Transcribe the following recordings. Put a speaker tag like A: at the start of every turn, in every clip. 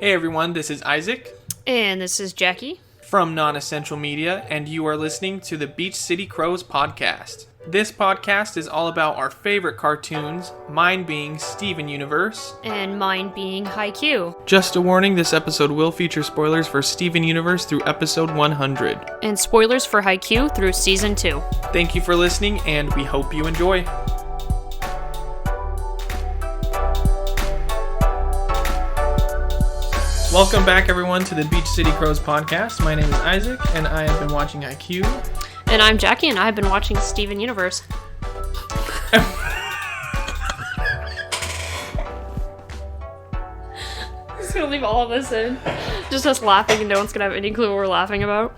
A: Hey everyone, this is Isaac
B: And this is Jackie
A: from Nonessential Media, and you are listening to the Beach City CROWS podcast. This podcast is all about our favorite cartoons, mine being Steven Universe.
B: and mine being Haikyuu.
A: Just a warning, this episode will feature spoilers for Steven Universe through episode 100.
B: And spoilers for Haikyuu through season 2.
A: Thank you for listening, and we hope you enjoy. Welcome back, everyone, to the Beach City CROWS podcast. My name is Isaac, and I have been watching Haikyuu.
B: And I'm Jackie, and I've been watching Steven Universe. Just gonna leave all of this in. Just us laughing, and no one's gonna have any clue what we're laughing about.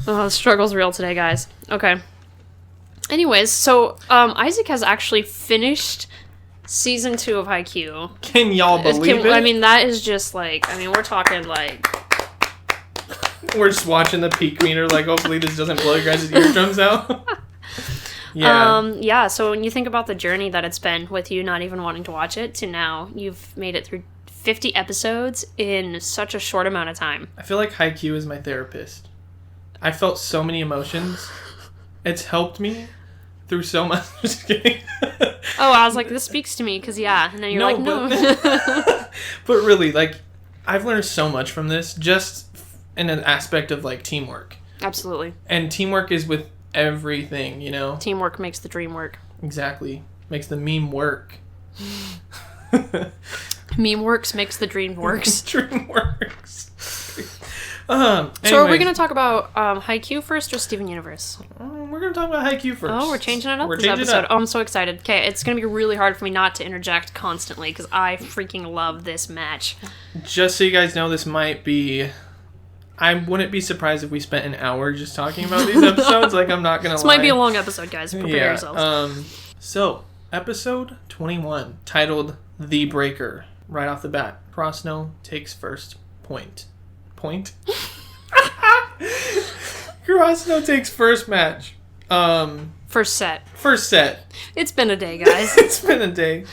B: Oh, the struggle's real today, guys. Okay. Anyways, so Isaac has actually finished season 2 of Haikyuu.
A: Can y'all believe it?
B: I mean, that is just like, we're talking like...
A: We're just watching the peak meter, like, hopefully this doesn't blow your guys' eardrums out.
B: Yeah, so when you think about the journey that it's been with you not even wanting to watch it to now, you've made it through 50 episodes in such a short amount of time.
A: I feel like Haikyuu is my therapist. I felt so many emotions. It's helped me through so much. Just kidding.
B: Oh, I was like, this speaks to me, because yeah. And then you're like, no.
A: But really, like, I've learned so much from this, just in an aspect of, like, teamwork.
B: Absolutely.
A: And teamwork is with everything, you know?
B: Teamwork makes the dream work.
A: Exactly. Makes the meme work.
B: Meme works makes the dream works.
A: Dream works.
B: So are we going to talk about Haikyuu first or Steven Universe?
A: We're going to talk about Haikyuu first.
B: Oh, we're changing it up this episode. Oh, I'm so excited. Okay, it's going to be really hard for me not to interject constantly because I freaking love this match.
A: Just so you guys know, this might be... I wouldn't be surprised if we spent an hour just talking about these episodes. Like, I'm not going to lie.
B: This might be a long episode, guys. Prepare yourselves.
A: So, episode 21, titled The Breaker. Right off the bat, Crossno takes first point. Crossno takes first match.
B: First set.
A: It's
B: been a day, guys.
A: It's been a day.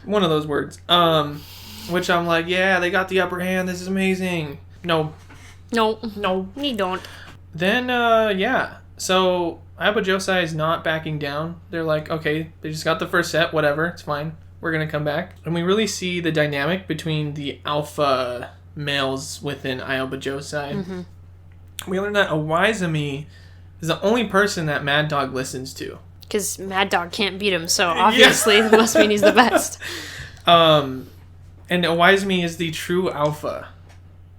A: One of those words. Which I'm like, yeah, they got the upper hand. This is amazing. No,
B: you don't.
A: Then, yeah. So, Ayaba Josai is not backing down. They're like, okay, they just got the first set. Whatever. It's fine. We're going to come back. And we really see the dynamic between the alpha males within Ayaba Josai.
B: Mm-hmm.
A: We learned that Awaizumi is the only person that Mad Dog listens to.
B: Because Mad Dog can't beat him, so obviously it must mean he's the best.
A: And Awaizumi is the true alpha.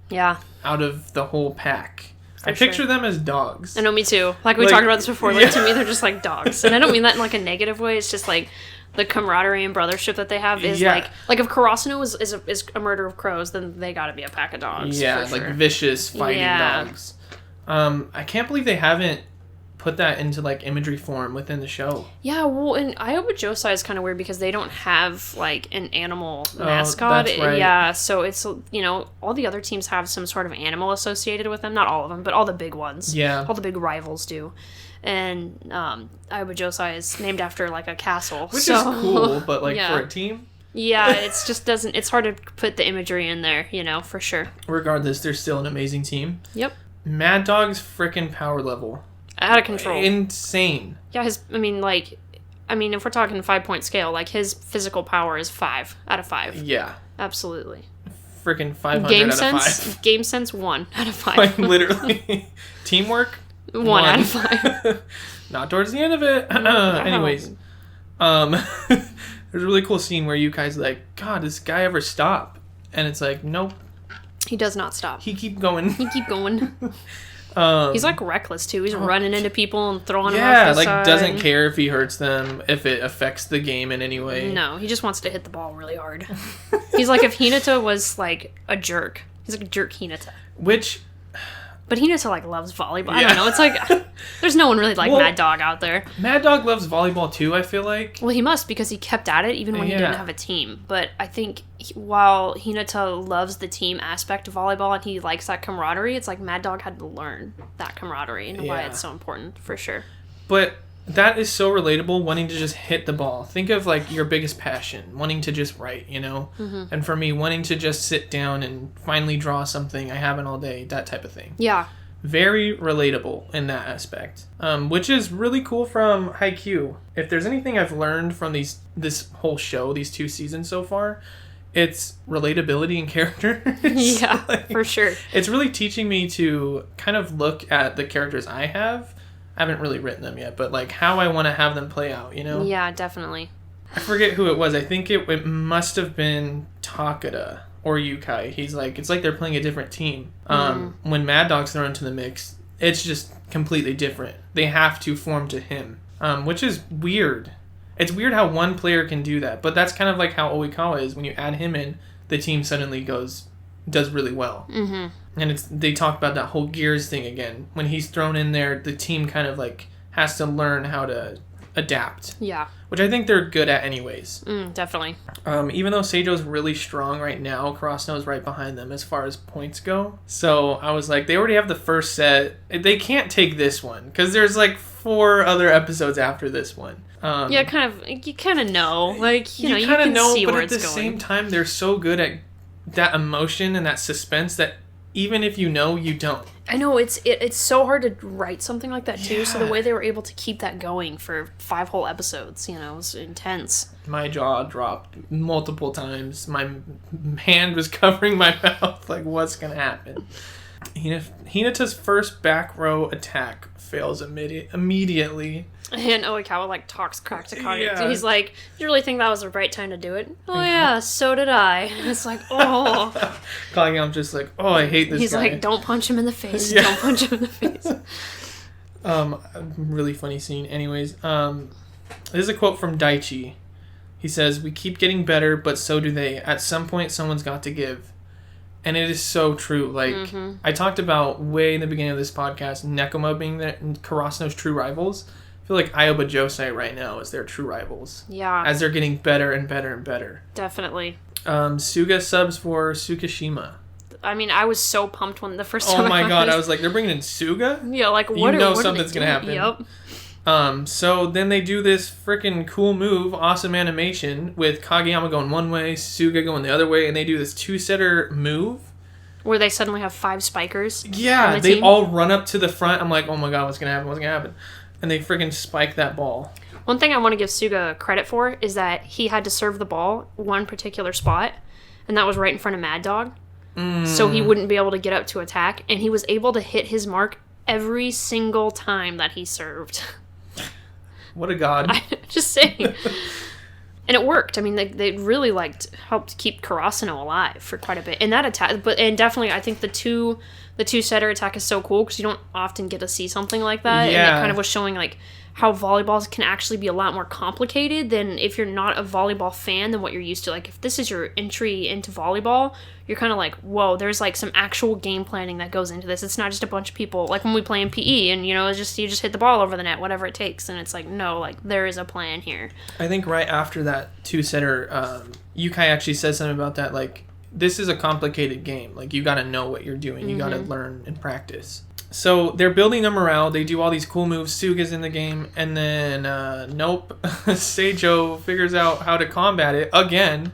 B: Yeah.
A: Out of the whole pack. I picture them as dogs.
B: I know, me too. Like, we talked about this before. Like, to me, they're just like dogs. And I don't mean that in like a negative way. It's just like the camaraderie and brothership that they have is like if Karasuno is a murder of crows, then they gotta be a pack of dogs.
A: Yeah,
B: for sure.
A: Like vicious fighting dogs. I can't believe they haven't put that into like imagery form within the show.
B: Yeah, well, and Ayaba Josai is kind of weird because they don't have like an animal mascot.
A: That's right.
B: Yeah, so it's, you know, all the other teams have some sort of animal associated with them. Not all of them, but all the big ones.
A: Yeah.
B: All the big rivals do. And Ayaba Josai is named after like a castle.
A: Which is cool, but like
B: yeah.
A: for a team?
B: Yeah, it's just doesn't, it's hard to put the imagery in there, you know, for sure.
A: Regardless, they're still an amazing team.
B: Yep.
A: Mad Dog's freaking power level.
B: Out of control.
A: Insane.
B: Yeah, if we're talking 5-point scale, like his physical power is 5 out of 5.
A: Yeah.
B: Absolutely.
A: Freaking 500 out of 5.
B: Game sense 1 out of 5.
A: Like literally. Teamwork
B: 1 out of 5.
A: Not towards the end of it. Anyways, there's a really cool scene where you guys like, God, does this guy ever stop? And it's like, nope.
B: He does not stop.
A: He keep going.
B: He's like reckless too. He's running into people and throwing them off the
A: like
B: side.
A: Doesn't care if he hurts them, if it affects the game in any way.
B: No, he just wants to hit the ball really hard. He's like if Hinata was like a jerk. He's like a jerk Hinata. But Hinata like loves volleyball. I don't know. It's like there's no one really like Mad Dog out there.
A: Mad Dog loves volleyball too, I feel like.
B: Well, he must because he kept at it even when he didn't have a team. But I think while Hinata loves the team aspect of volleyball and he likes that camaraderie, it's like Mad Dog had to learn that camaraderie and why it's so important for sure.
A: But that is so relatable, wanting to just hit the ball. Think of, like, your biggest passion, wanting to just write, you know?
B: Mm-hmm.
A: And for me, wanting to just sit down and finally draw something I haven't all day, that type of thing.
B: Yeah.
A: Very relatable in that aspect, which is really cool from Haikyuu. If there's anything I've learned from this whole show, these 2 seasons so far, it's relatability and character.
B: Yeah, like, for sure.
A: It's really teaching me to kind of look at the characters I have. I haven't really written them yet, but like how I want to have them play out, you know?
B: Yeah, definitely.
A: I forget who it was. I think it must have been Takeda or Yukai. He's like, it's like they're playing a different team. When Mad Dog's thrown into the mix, it's just completely different. They have to form to him, which is weird. It's weird how one player can do that, but that's kind of like how Oikawa is. When you add him in, the team suddenly does really well. Mm-hmm. And they talk about that whole Gears thing again. When he's thrown in there, the team kind of like has to learn how to adapt.
B: Yeah.
A: Which I think they're good at anyways.
B: Definitely.
A: Even though Seijo's really strong right now, Karasuno's right behind them as far as points go. So I was like, they already have the first set. They can't take this one because there's like 4 other episodes after this one.
B: Yeah, you kind of know. Like, you know, you can
A: know,
B: see
A: but
B: where
A: at
B: it's
A: the
B: going.
A: same time, they're so good at that emotion and that suspense that even if you know, you don't.
B: I know, it's so hard to write something like that, too.
A: Yeah.
B: So the way they were able to keep that going for 5 whole episodes, you know, was intense.
A: My jaw dropped multiple times. My hand was covering my mouth. Like, what's going to happen? Hinata's first back row attack fails immediately.
B: And Oikawa, like, talks crack to Kage.
A: Yeah.
B: He's like, "Do you really think that was the right time to do it?" "Oh, yeah, so did I." And it's like, oh.
A: Kage, I'm just like, oh, I hate this
B: He's
A: guy.
B: like, "Don't punch him in the face.
A: Yeah.
B: Don't punch him in the face."
A: Really funny scene. Anyways, this is a quote from Daichi. He says, "We keep getting better, but so do they. At some point, someone's got to give." And it is so true. Like, I talked about way in the beginning of this podcast, Nekoma being Karasuno's true rivals. I feel like Aoba Josei right now is their true rivals.
B: Yeah.
A: As they're getting better and better and better.
B: Definitely.
A: Suga subs for Tsukishima.
B: I mean, I was so pumped when the first time
A: Oh my god,
B: this.
A: I was like, they're bringing in Suga?
B: Yeah, like,
A: You
B: what
A: know
B: what
A: something's
B: they
A: gonna happen.
B: Yep.
A: So then they do this freaking cool move, awesome animation, with Kageyama going one way, Suga going the other way, and they do this 2-setter move.
B: Where they suddenly have 5 spikers.
A: Yeah,
B: on the
A: they
B: team.
A: all run up to the front. I'm like, oh my god, what's gonna happen? And they freaking spike that ball.
B: One thing I want to give Suga credit for is that he had to serve the ball one particular spot, and that was right in front of Mad Dog. So he wouldn't be able to get up to attack, and he was able to hit his mark every single time that he served.
A: What a god.
B: Just saying. And it worked. I mean, they really helped keep Karasuno alive for quite a bit. And that attack, and definitely, I think the 2-setter attack is so cool because you don't often get to see something like that.
A: Yeah.
B: And it kind of was showing like how volleyballs can actually be a lot more complicated than if you're not a volleyball fan than what you're used to. Like if this is your entry into volleyball, you're kind of like, whoa, there's like some actual game planning that goes into this. It's not just a bunch of people like when we play in PE and you just hit the ball over the net, whatever it takes. And it's like, no, like there is a plan here.
A: I think right after that 2-setter, Yukai actually says something about that. Like, this is a complicated game. Like, you got to know what you're doing. You got to learn and practice. So they're building the morale. They do all these cool moves. Suga's in the game, and then nope, Seijo figures out how to combat it again.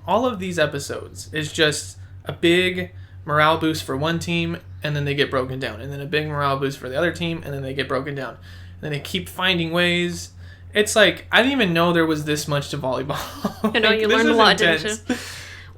A: All of these episodes is just a big morale boost for one team, and then they get broken down, and then a big morale boost for the other team, and then they get broken down. And then they keep finding ways. It's like I didn't even know there was this much to volleyball.
B: I know,
A: like,
B: you
A: this
B: learned a
A: is
B: lot,
A: intense.
B: didn't you?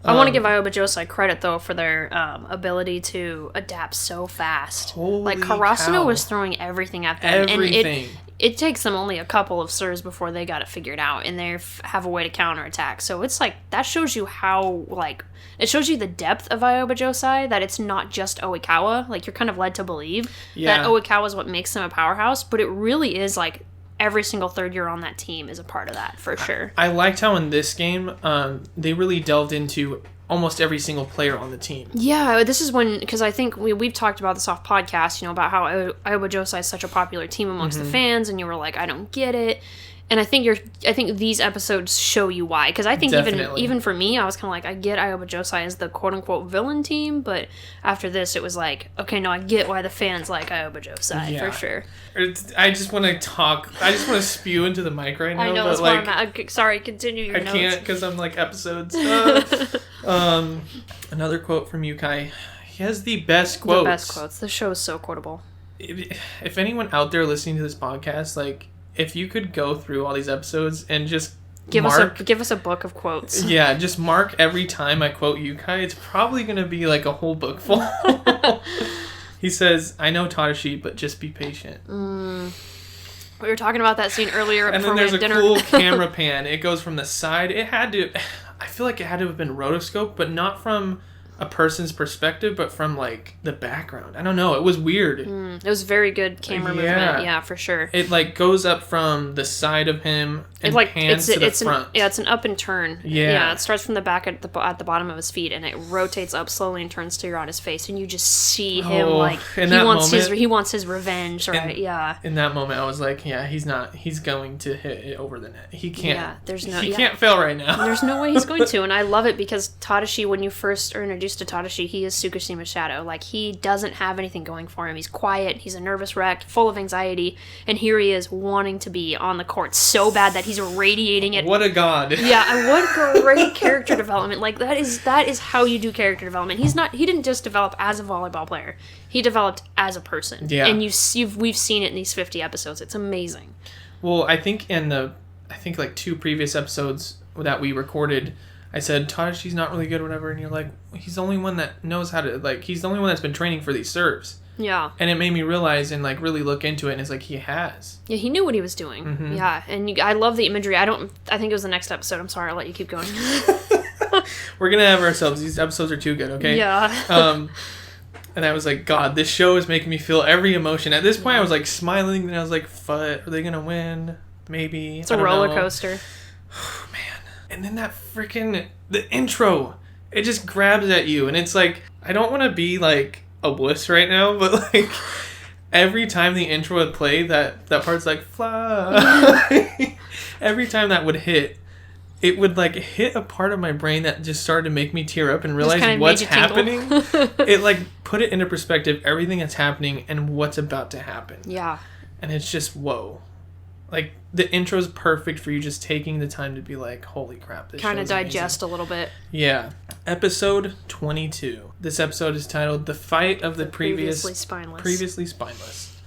B: I want to give Aoba Josei credit, though, for their ability to adapt so fast.
A: Holy
B: like, Karasuno
A: cow.
B: was throwing everything at them.
A: Everything.
B: And it takes them only a couple of serves before they got it figured out, and they have a way to counterattack. So it's like, that shows you how, like, it shows you the depth of Aoba Josei, that it's not just Oikawa. Like, you're kind of led to believe that Oikawa is what makes them a powerhouse, but it really is, like, every single third year on that team is a part of that, for sure.
A: I liked how in this game, they really delved into almost every single player on the team.
B: Yeah, this is when, because I think we've talked about this off podcast, about how Aoba Josei is such a popular team amongst the fans, and you were like, I don't get it. And I think these episodes show you why. Because I think even for me, I was kind of like, I get Ioba Josai as the quote-unquote villain team, but after this, it was like, okay, no, I get why the fans like Ioba Josai, for sure.
A: I just want to talk. I just want to spew into the mic right now.
B: I know,
A: but
B: that's why I'm at. Sorry, continue your notes.
A: I can't because I'm like episodes. Another quote from Yukai. He has the best quotes.
B: The best quotes. The show is so quotable.
A: If anyone out there listening to this podcast, like, if you could go through all these episodes and just give
B: us a book of quotes.
A: Yeah, just mark every time I quote Yukai. It's probably going to be like a whole book full. He says, I know Tadashi, but just be patient.
B: We were talking about that scene earlier.
A: And then there's a cool camera pan. It goes from the side. I feel like it had to have been rotoscope, but not from a person's perspective, but from like the background. I don't know. It was weird.
B: It was very good camera movement. Yeah, for sure.
A: It like goes up from the side of him and pans to the front.
B: It's an up and turn.
A: Yeah.
B: It starts from the back at the bottom of his feet, and it rotates up slowly and turns to on his face, and you just see him like he wants his revenge, right?
A: In that moment, I was like, yeah, he's going to hit it over the net. He can't.
B: Yeah,
A: he can't fail right now.
B: There's no way he's going to, and I love it because Tadashi, when you first are introduced to Tadashi, he is Tsukushima's shadow. Like, he doesn't have anything going for him. He's quiet, he's a nervous wreck, full of anxiety, and here he is wanting to be on the court so bad that he's radiating it.
A: What a god.
B: Yeah, what great character development. Like, that is how you do character development. He didn't just develop as a volleyball player. He developed as a person. Yeah. And we've seen it in these 50 episodes. It's amazing.
A: Well, I think like 2 previous episodes that we recorded, I said, Tadashi's not really good or whatever, and you're like, he's the only one that knows how to, like, he's the only one that's been training for these serves.
B: Yeah.
A: And it made me realize and, like, really look into it, and it's like, he has.
B: Yeah, he knew what he was doing. Mm-hmm. Yeah, and I love the imagery. I think it was the next episode. I'm sorry, I'll let you keep going.
A: We're gonna have ourselves. These episodes are too good, okay?
B: Yeah.
A: And I was like, God, this show is making me feel every emotion. At this point, I was, like, smiling, and I was like, are they gonna win? Maybe.
B: It's a roller coaster.
A: Oh, man. And then the intro, it just grabs at you. And it's like, I don't want to be like a wuss right now, but like every time the intro would play, that part's like, fly. Every time that would hit, it would like hit a part of my brain that just started to make me tear up and realize what's happening. It like put it into perspective, everything that's happening and what's about to happen.
B: Yeah. And
A: it's just, whoa. Like, the intro's perfect for you just taking the time to be like, holy crap, this
B: kind of digest amazing. A little bit.
A: Yeah. Episode 22. This episode is titled The Fight of the Previously Spineless.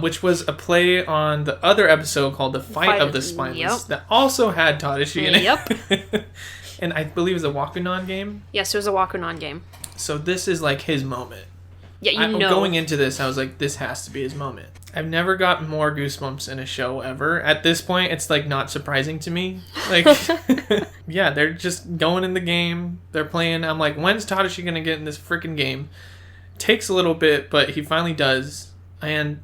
A: Which was a play on the other episode called The Fight of the Spineless. That also had Tadashi in it.
B: Yep.
A: And I believe it was a Wakunan game.
B: Yes, it was a Wakunan game.
A: So this is like his moment.
B: Yeah,
A: Going into this, I was like, this has to be his moment. I've never got more goosebumps in a show ever. At this point, it's like not surprising to me. Like, yeah, they're just going in the game. They're playing. I'm like, when's Tadashi going to get in this freaking game? Takes a little bit, but he finally does. And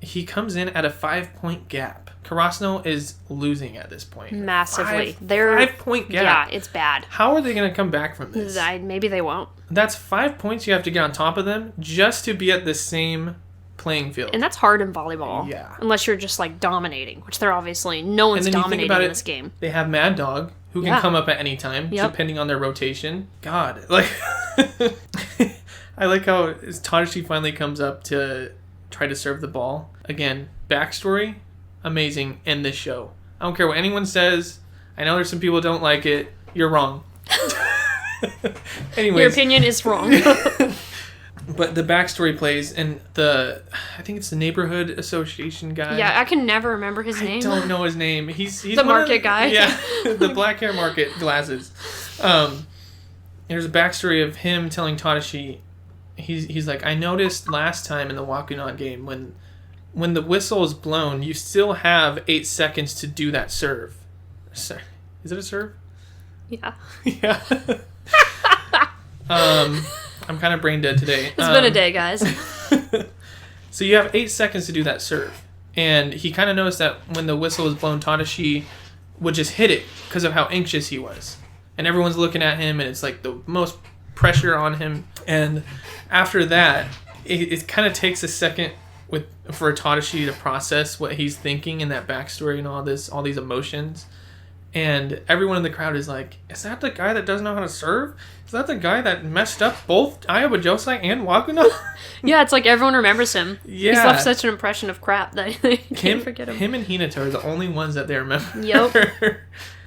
A: he comes in at a 5-point gap. Karasuno is losing at this point.
B: Massively.
A: 5-point gap.
B: Yeah, it's bad.
A: How are they going to come back from this?
B: Maybe they won't.
A: That's 5 points you have to get on top of them just to be at the same playing field.
B: And that's hard in volleyball.
A: Yeah.
B: Unless you're just like dominating, which they're obviously no one's dominating in this game.
A: They have Mad Dog, who can come up at any time, depending on their rotation. God, like I like how Tadashi finally comes up to try to serve the ball. Again, backstory, amazing in this show. I don't care what anyone says. I know there's some people who don't like it. You're wrong. Anyways.
B: Your opinion is wrong.
A: But the backstory plays, and I think it's the neighborhood association guy.
B: Yeah, I can never remember his name.
A: I don't know his name. He's
B: the market guy.
A: Yeah, the black hair market glasses. There's a backstory of him telling Tadashi, he's like, I noticed last time in the Wakunan game, when the whistle is blown, you still have 8 seconds to do that serve. Is it a serve?
B: Yeah.
A: Yeah. I'm kind of brain dead today.
B: It's been a day, guys.
A: So you have 8 seconds to do that serve. And he kind of noticed that when the whistle was blown, Tadashi would just hit it because of how anxious he was. And everyone's looking at him, and it's like the most pressure on him. And after that, it kind of takes a second for Tadashi to process what he's thinking and that backstory and all these emotions. And everyone in the crowd is like, is that the guy that doesn't know how to serve? Is that the guy that messed up both Ayaba Josai and Wakuno?
B: Yeah, it's like everyone remembers him.
A: Yeah.
B: He's left such an impression of crap that they can't forget him.
A: Him and Hinata are the only ones that they remember.
B: Yep.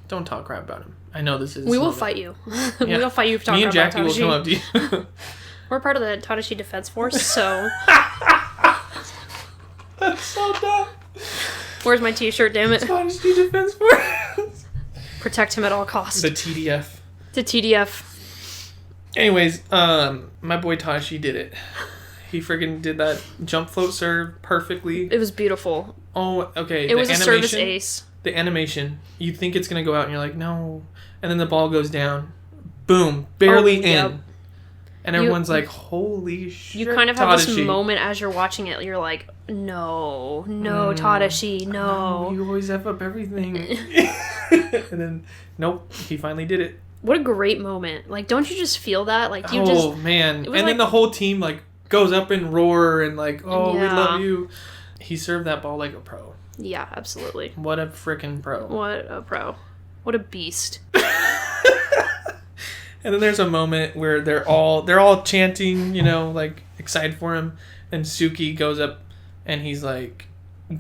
A: Don't talk crap about him. I know this is...
B: We will fight you. We will fight you for talking about Tadashi.
A: Me and Jackie will come up to you.
B: We're part of the Tadashi Defense Force, so...
A: That's so dumb.
B: Where's my t-shirt, damn it?
A: Tadashi Defense Force.
B: Protect him at all costs.
A: The TDF.
B: The TDF.
A: Anyways, my boy Tadashi did it. He freaking did that jump float serve perfectly.
B: It was beautiful.
A: Oh, okay.
B: It was a service ace.
A: The animation, you think it's going to go out and you're like, no. And then the ball goes down. Boom. Barely in. And everyone's like, holy shit,
B: you kind of have
A: Tadashi.
B: this moment as you're watching it. You're like, no, Tadashi, no.
A: You always F up everything. And then, nope, he finally did it.
B: What a great moment. Like, don't you just feel that? Like, you
A: man. And then the whole team, like, goes up and roar and like, oh, we love you. He served that ball like a pro.
B: Yeah, absolutely.
A: What a freaking pro.
B: What a pro. What a beast.
A: And then there's a moment where they're all chanting, you know, like excited for him, and Suki goes up and he's like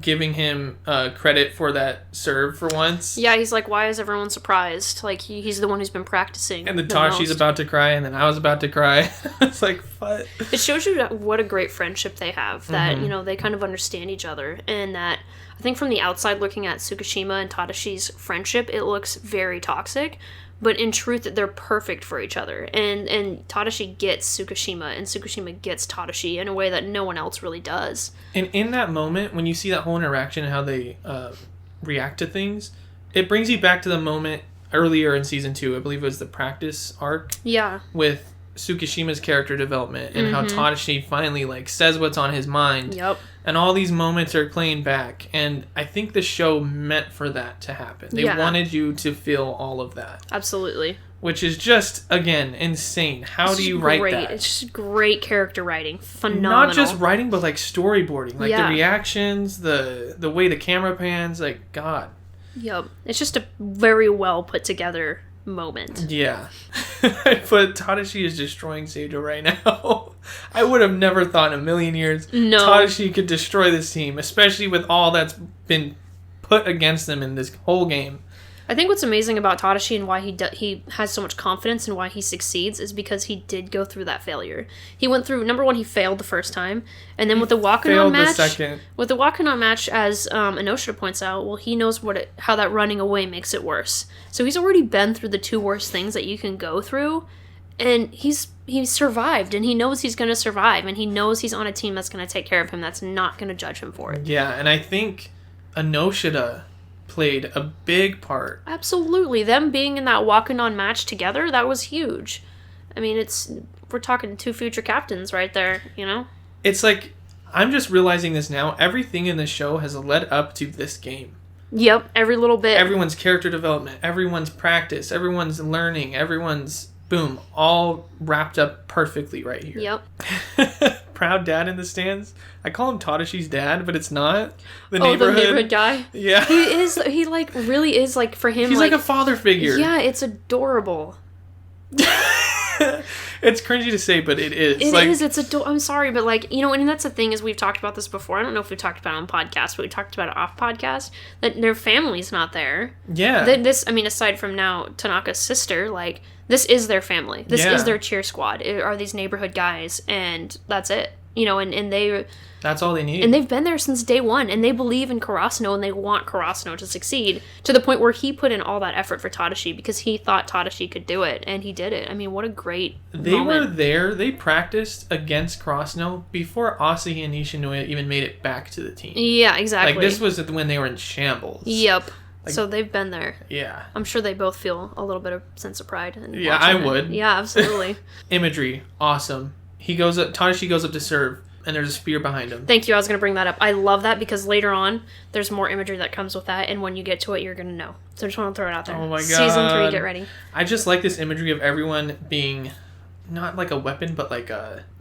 A: giving him credit for that serve for once.
B: Yeah, he's like, why is everyone surprised? Like he's the one who's been practicing.
A: And then Tashi's about to cry, and then I was about to cry. It's like, what?
B: It shows you what a great friendship they have. That you know they kind of understand each other, and that I think from the outside looking at Tsukishima and Tadashi's friendship, it looks very toxic. But in truth, they're perfect for each other. And Tadashi gets Tsukishima, and Tsukishima gets Tadashi in a way that no one else really does.
A: And in that moment, when you see that whole interaction and how they react to things, it brings you back to the moment earlier in Season 2. I believe it was the practice arc.
B: Yeah.
A: With Tsukishima's character development and how Tadashi finally like says what's on his mind.
B: Yep. And
A: all these moments are playing back, and I think the show meant for that to happen. They wanted you to feel all of that.
B: Absolutely. Which
A: is just, again, insane. How do you write that?
B: It's just great character writing. Phenomenal.
A: Not just writing, but like storyboarding. Like the reactions, the way the camera pans, like, God.
B: Yep. It's just a very well put together moment.
A: Yeah. But Tadashi is destroying Seijo right now. I would have never thought in a million years Tadashi could destroy this team, especially with all that's been put against them in this whole game.
B: I think what's amazing about Tadashi and why he has so much confidence and why he succeeds is because he did go through that failure. He went through, number one, he failed the first time, and then with the Wakunon match, as Inoshita points out, well, he knows how that running away makes it worse. So he's already been through the two worst things that you can go through, and he's survived, and he knows he's going to survive, and he knows he's on a team that's going to take care of him, that's not going to judge him for it.
A: Yeah, and I think Inoshita played a big part.
B: Absolutely. Them being in that Wakunon match together, that was huge. I mean, we're talking two future captains right there, you know?
A: It's like, I'm just realizing this now. Everything in the show has led up to this game.
B: Yep, every little bit.
A: Everyone's character development, everyone's practice, everyone's learning, everyone's, boom, all wrapped up perfectly right here.
B: Yep.
A: Proud dad in the stands. I call him Tadashi's dad, but it's not.
B: The neighborhood guy?
A: Yeah.
B: He like really is like for him.
A: He's like a father figure.
B: Yeah, it's adorable.
A: It's cringy to say, but it is.
B: It's adorable. I'm sorry, but like, you know, and that's the thing is we've talked about this before. I don't know if we've talked about it on podcast, but we talked about it off podcast, that their family's not there.
A: Yeah.
B: This, I mean, aside from now Tanaka's sister, like, this is their family. This is their cheer squad. It are these neighborhood guys, and that's it. You know, and they...
A: That's all they need.
B: And they've been there since day one, and they believe in Karasuno, and they want Karasuno to succeed, to the point where he put in all that effort for Tadashi, because he thought Tadashi could do it, and he did it. I mean, what a great moment.
A: Were there, they practiced against Karasuno before Asahi and Nishinoya even made it back to the team.
B: Yeah, exactly.
A: Like, this was when they were in shambles.
B: Yep. Like, so they've been there.
A: Yeah.
B: I'm sure they both feel a little bit of sense of pride.
A: Yeah, I would.
B: Yeah, absolutely.
A: Imagery, awesome. Tadashi goes up to serve, and there's a spear behind him.
B: Thank you, I was going to bring that up. I love that because later on, there's more imagery that comes with that, and when you get to it, you're going to know. So I just want to throw it out there.
A: Oh my god.
B: Season 3, get ready.
A: I just like this imagery of everyone being not like a weapon, but like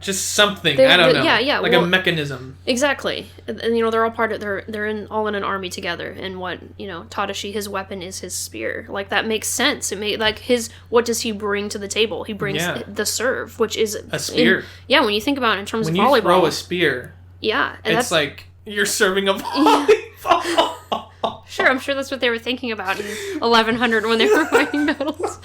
A: just something. I don't know.
B: Yeah.
A: Like a mechanism.
B: Exactly. And they're all they're all in an army together. And what, Tadashi, his weapon is his spear. Like, that makes sense. What does he bring to the table? He brings the serve, which is
A: a spear.
B: When you think about it in terms of volleyball.
A: When you throw a spear.
B: Yeah.
A: And it's like you're serving a volleyball.
B: Sure, I'm sure that's what they were thinking about in 1100 when they were fighting battles.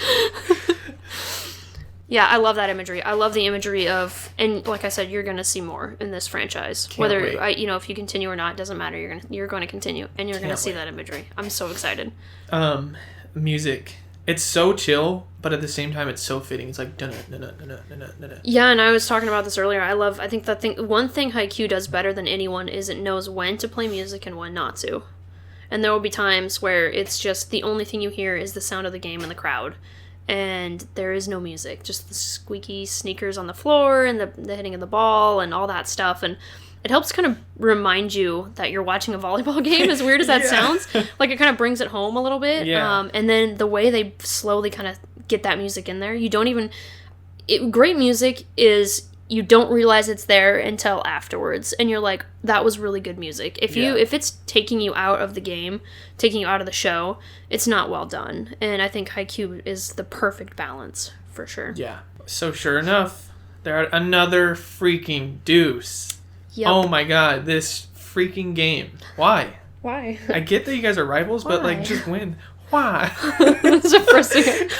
B: Yeah, I love that imagery. I love the imagery of, and like I said, you're going to see more in this franchise.
A: Can't wait.
B: If you continue or not, it doesn't matter. You're going to continue, and you're going to see that imagery. I'm so excited.
A: Music. It's so chill, but at the same time, it's so fitting. It's like dun-dun-dun-dun-dun-dun-dun-dun.
B: Yeah, and I was talking about this earlier. I think one thing Haikyuu does better than anyone is it knows when to play music and when not to. And there will be times where it's just the only thing you hear is the sound of the game and the crowd. And there is no music, just the squeaky sneakers on the floor and the hitting of the ball and all that stuff. And it helps kind of remind you that you're watching a volleyball game, as weird as that sounds. Like, it kind of brings it home a little bit.
A: Yeah.
B: And then the way they slowly kind of get that music in there, you don't even... great music is... You don't realize it's there until afterwards, and you're like, that was really good music. If it's taking you out of the game, taking you out of the show, it's not well done. And I think Haikyuu is the perfect balance, for sure.
A: Yeah. So sure enough, they're at another freaking deuce.
B: Yep.
A: Oh my god, this freaking game. Why?
B: Why?
A: I get that you guys are rivals, but like, just win. Why?
B: That's the first thing.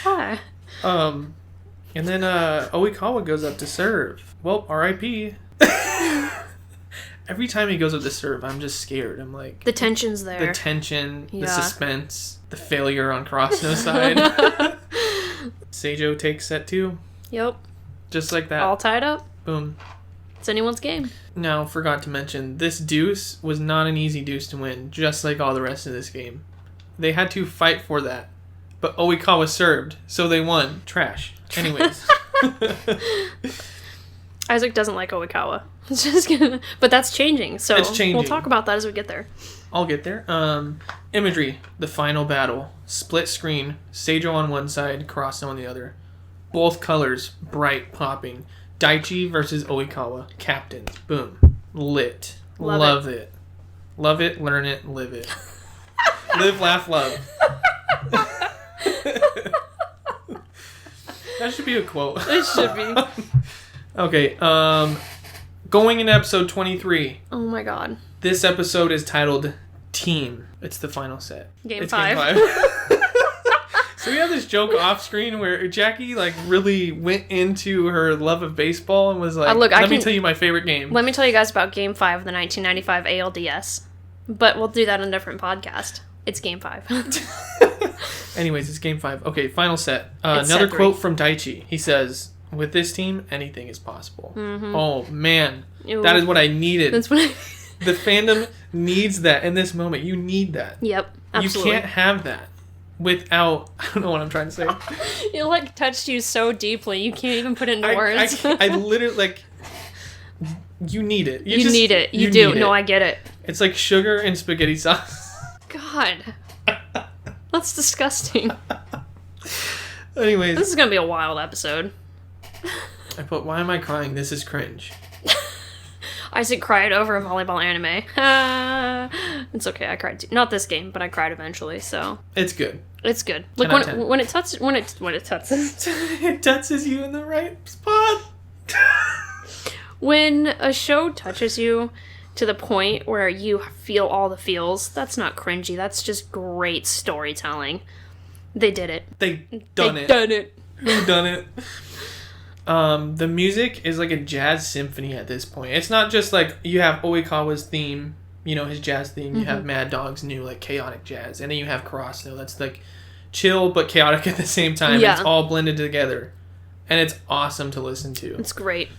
B: Why?
A: And then Oikawa goes up to serve. Well, R.I.P. Every time he goes up to serve, I'm just scared. I'm like...
B: The tension's there.
A: The tension, the suspense, the failure on Crossno's side. Seijo takes set 2.
B: Yep.
A: Just like that.
B: All tied up.
A: Boom.
B: It's anyone's game.
A: Now, forgot to mention, this deuce was not an easy deuce to win, just like all the rest of this game. They had to fight for that. But Oikawa served, so they won. Trash. Anyways.
B: Isaac doesn't like Oikawa. But that's changing, so
A: it's changing.
B: We'll talk about that as we get there.
A: I'll get there. Imagery. The final battle. Split screen. Seijo on one side, Crossno on the other. Both colors, bright, popping. Daichi versus Oikawa. Captain. Boom. Lit. Love it. Love it, learn it, live it. Live, laugh, love. That should be a quote.
B: It should be.
A: Okay, going into episode 23.
B: Oh my god.
A: This episode is titled Team. It's the final set.
B: Game
A: it's
B: 5.
A: Game 5. So we have this joke off screen where Jackie like really went into her love of baseball and was like, let me tell you my favorite game.
B: Let me tell you guys about Game 5 of the 1995 ALDS. But we'll do that on a different podcast. It's Game 5.
A: Anyways, it's Game 5. Okay, final set. Another quote from Daichi. He says, with this team, anything is possible. Mm-hmm. Oh, man. Ew. That is what I needed.
B: That's what
A: The fandom needs that in this moment. You need that.
B: Yep, absolutely.
A: You can't have that without... I don't know what I'm trying to say.
B: It, like, touched you so deeply. You can't even put it into words.
A: I literally, like... You need it.
B: You need it. You do. No, I get it.
A: It's like sugar and spaghetti sauce.
B: God. That's disgusting.
A: Anyways.
B: This is going to be a wild episode.
A: I put, why am I crying? This is cringe.
B: Isaac cried over a volleyball anime. It's okay, I cried too. Not this game, but I cried eventually, so.
A: It's good.
B: It's good. Like when it touches
A: it touches you in the right spot.
B: When a show touches you to the point where you feel all the feels, that's not cringy. That's just great storytelling. They did it.
A: They done it. Who done it? The music is like a jazz symphony at this point. It's not just like you have Oikawa's theme, you know, his jazz theme. You have Mad Dog's new like chaotic jazz, and then you have Crossno. That's like chill but chaotic at the same time. Yeah. It's all blended together, and it's awesome to listen to.
B: It's great.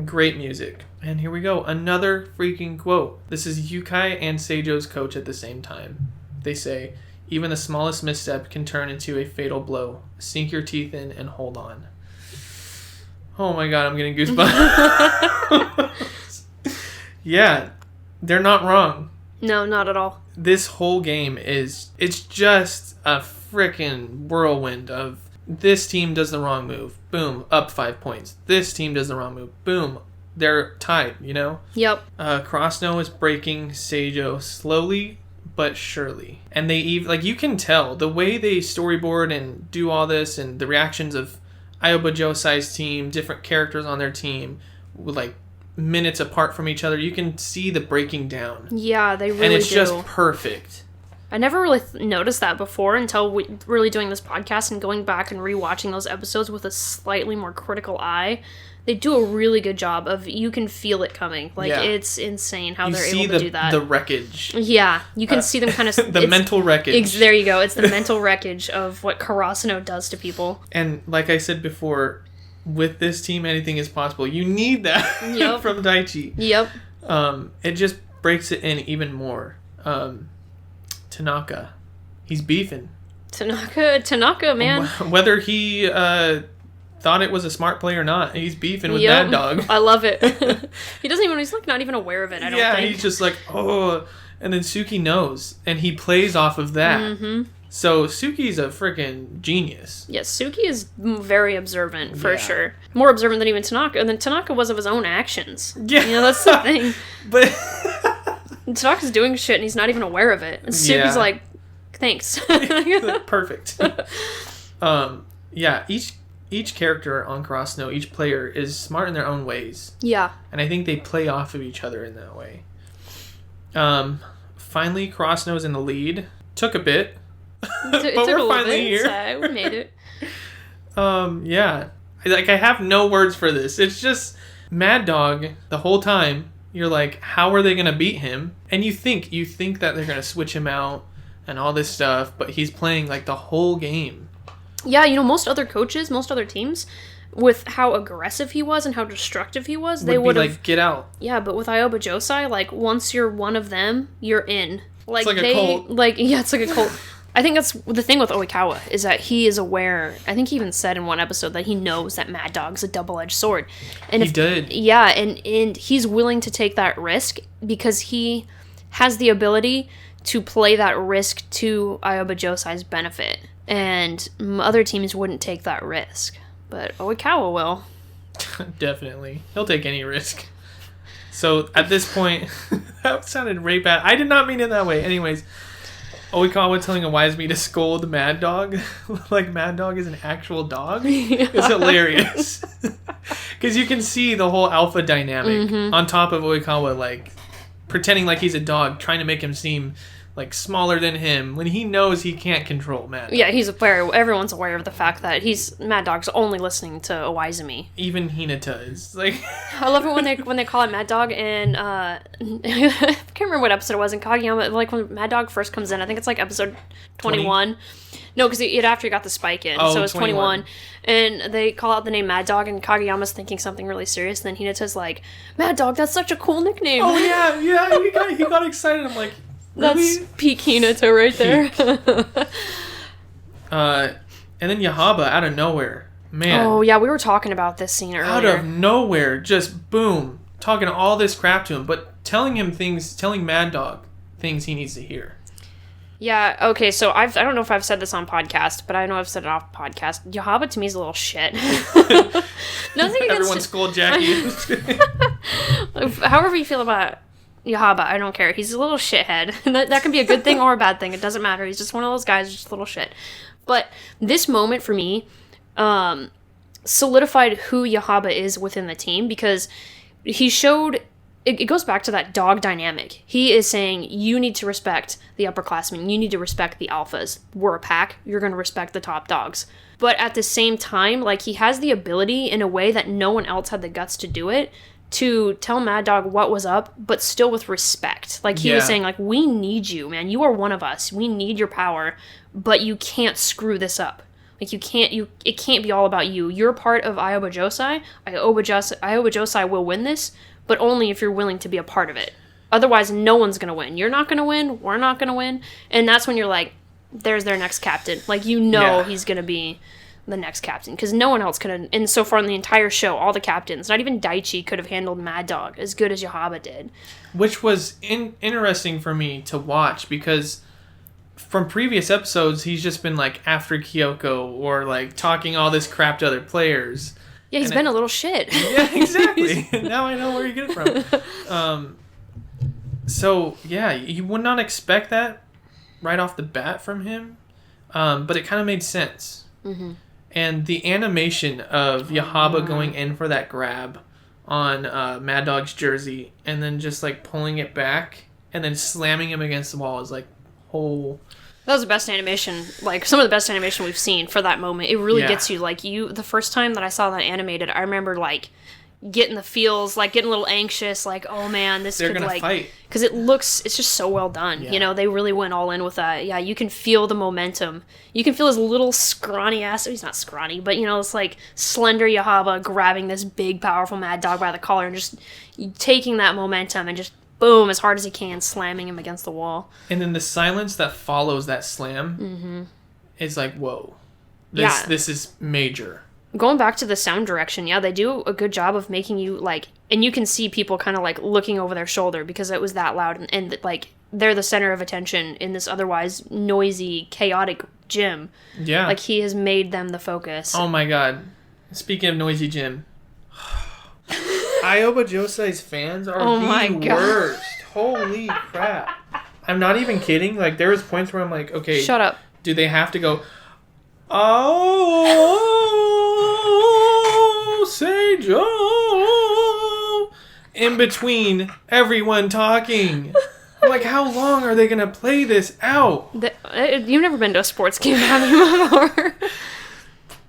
A: Great music. And here we go. Another freaking quote. This is Yukai and Seijo's coach at the same time. They say, even the smallest misstep can turn into a fatal blow. Sink your teeth in and hold on. Oh my god, I'm getting goosebumps. Yeah, they're not wrong.
B: No, not at all.
A: This whole game it's just a freaking whirlwind of This team does the wrong move. Boom, up 5 points. This team does the wrong move. Boom, they're tied, you know?
B: Yep.
A: CROWS is breaking Seijo slowly but surely. And they even, like, you can tell the way they storyboard and do all this and the reactions of Aoba Josai's team, different characters on their team, like, minutes apart from each other, you can see the breaking down.
B: Yeah, they really do.
A: And it's just perfect.
B: I never really noticed that before until really doing this podcast and going back and rewatching those episodes with a slightly more critical eye. They do a really good job of, you can feel it coming. Like, it's insane how they're able to do that.
A: The wreckage.
B: Yeah, you can see them kind of...
A: the mental wreckage.
B: There you go. It's the mental wreckage of what Karasuno does to people.
A: And like I said before, with this team, anything is possible. You need that from Daichi.
B: Yep.
A: It just breaks it in even more. Tanaka, he's beefing.
B: Tanaka, man.
A: Whether he thought it was a smart play or not, he's beefing with Mad Dog.
B: I love it. He's like not even aware of it, I don't think.
A: Yeah, he's just like, oh. And then Suki knows, and he plays off of that. Mm-hmm. So Suki's a freaking genius.
B: Yes, Suki is very observant, for sure. More observant than even Tanaka. And then Tanaka was of his own actions. Yeah. You know, that's the thing. But... Tanaka's doing shit and he's not even aware of it. And Suki's like, thanks.
A: Perfect. Each character on CROWS, each player is smart in their own ways. Yeah. And I think they play off of each other in that way. Finally, CROWS in the lead. Took a bit. But we're finally here.
B: So we made it.
A: Yeah. I have no words for this. It's just Mad Dog the whole time. You're like, how are they going to beat him? And you think that they're going to switch him out and all this stuff, but he's playing like the whole game.
B: Yeah, you know, most other coaches, most other teams, with how aggressive he was and how destructive he was, they would have...
A: like, get out.
B: Yeah, but with Aoba Josai, like, once you're one of them, you're in. Like,
A: it's like a cult.
B: Like, yeah, it's like a cult. I think that's the thing with Oikawa, is that he is aware. I think he even said in one episode that he knows that Mad Dog's a double-edged sword. And
A: he did.
B: Yeah, and he's willing to take that risk because he has the ability to play that risk to Aoba Josai's benefit. And other teams wouldn't take that risk. But Oikawa will.
A: Definitely. He'll take any risk. So, at this point, that sounded right bad. I did not mean it that way. Anyways... Oikawa telling Awaizumi to scold Mad Dog like Mad Dog is an actual dog is hilarious. Because you can see the whole alpha dynamic on top of Oikawa, like, pretending like he's a dog, trying to make him seem, like, smaller than him when he knows he can't control Mad Dog.
B: Yeah, he's aware. Everyone's aware of the fact that Mad Dog's only listening to Awaizumi.
A: Even Hinata is, like...
B: I love it when they call it Mad Dog, and I can't remember what episode it was in Kageyama, like when Mad Dog first comes in, I think it's like episode 21. 20? No, because after he got the spike in, so it's 21. And they call out the name Mad Dog, and Kageyama's thinking something really serious, and then Hinata's like, Mad Dog, that's such a cool nickname.
A: Oh yeah, he got excited. I'm like, really?
B: That's peak Hinata right there.
A: And then Yahaba out of nowhere. Man.
B: Oh, yeah, we were talking about this scene earlier.
A: Out of nowhere, just boom, talking all this crap to him, but telling Mad Dog things he needs to hear.
B: Yeah, okay, so I don't know if I've said this on podcast, but I know I've said it off podcast. Yahaba to me is a little shit. Nothing against...
A: Everyone scold Jackie.
B: However you feel about Yahaba, I don't care. He's a little shithead. That can be a good thing or a bad thing. It doesn't matter. He's just one of those guys, just a little shit. But this moment for me solidified who Yahaba is within the team, because he showed... It goes back to that dog dynamic. He is saying, you need to respect the upperclassmen. You need to respect the alphas. We're a pack. You're going to respect the top dogs. But at the same time, like, he has the ability in a way that no one else had the guts to do it, to tell Mad Dog what was up, but still with respect. Like, he was saying, like, we need you, man. You are one of us. We need your power, but you can't screw this up. Like, it can't be all about you. You're part of Aoba Josai. Aoba Josai will win this, but only if you're willing to be a part of it. Otherwise, no one's going to win. You're not going to win. We're not going to win. And that's when you're like, there's their next captain. Like, he's going to be the next captain. Because no one else could have. And so far in the entire show, all the captains, not even Daichi, could have handled Mad Dog as good as Yahaba did.
A: Which was interesting for me to watch, because from previous episodes, he's just been like after Kyoko or like talking all this crap to other players.
B: Yeah, he's been a little shit.
A: Yeah, exactly. Now I know where you get it from. So yeah, you would not expect that right off the bat from him, but it kind of made sense. Mm-hmm. And the animation of Yahaba going in for that grab on Mad Dog's jersey and then just like pulling it back and then slamming him against the wall is like whole.
B: That was the best animation, like some of the best animation we've seen for that moment. It really gets you, like the first time that I saw that animated, I remember like getting the feels, like getting a little anxious, like, oh man, they're gonna fight. Because it's just so well done. Yeah. You know, they really went all in with that. Yeah, you can feel the momentum. You can feel his little scrawny ass, he's not scrawny, but you know, it's like slender Yahaba grabbing this big, powerful Mad Dog by the collar and just taking that momentum and just boom, as hard as he can, slamming him against the wall. And
A: then the silence that follows that slam is like, whoa. This is major.
B: Going back to the sound direction, yeah, they do a good job of making you, like, and you can see people kind of, like, looking over their shoulder because it was that loud, and like, they're the center of attention in this otherwise noisy, chaotic gym.
A: Yeah.
B: Like, he has made them the focus.
A: Oh my god. Speaking of noisy gym, Aoba Josei's fans are the worst. Holy crap. I'm not even kidding. Like, there was points where I'm like, okay.
B: Shut up.
A: Do they have to go, oh, Seijo, in between everyone talking? I'm like, how long are they going to play this out?
B: You've never been to a sports game, have you, before?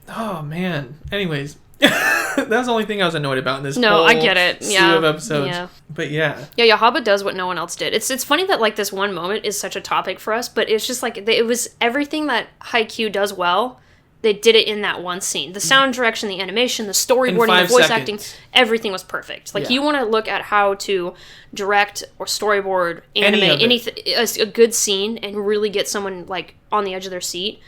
A: Oh, man. Anyways. That's the only thing I was annoyed about in this whole
B: I get it.
A: slew of episodes. Yeah. But yeah.
B: Yeah, Yahaba does what no one else did. It's funny that like this one moment is such a topic for us, but it's just like it was everything that Haikyuu does well. They did it in that one scene. The sound direction, the animation, the storyboarding, the voice acting, everything was perfect. Like you want to look at how to direct or storyboard, animate anything, a good scene, and really get someone like on the edge of their seat.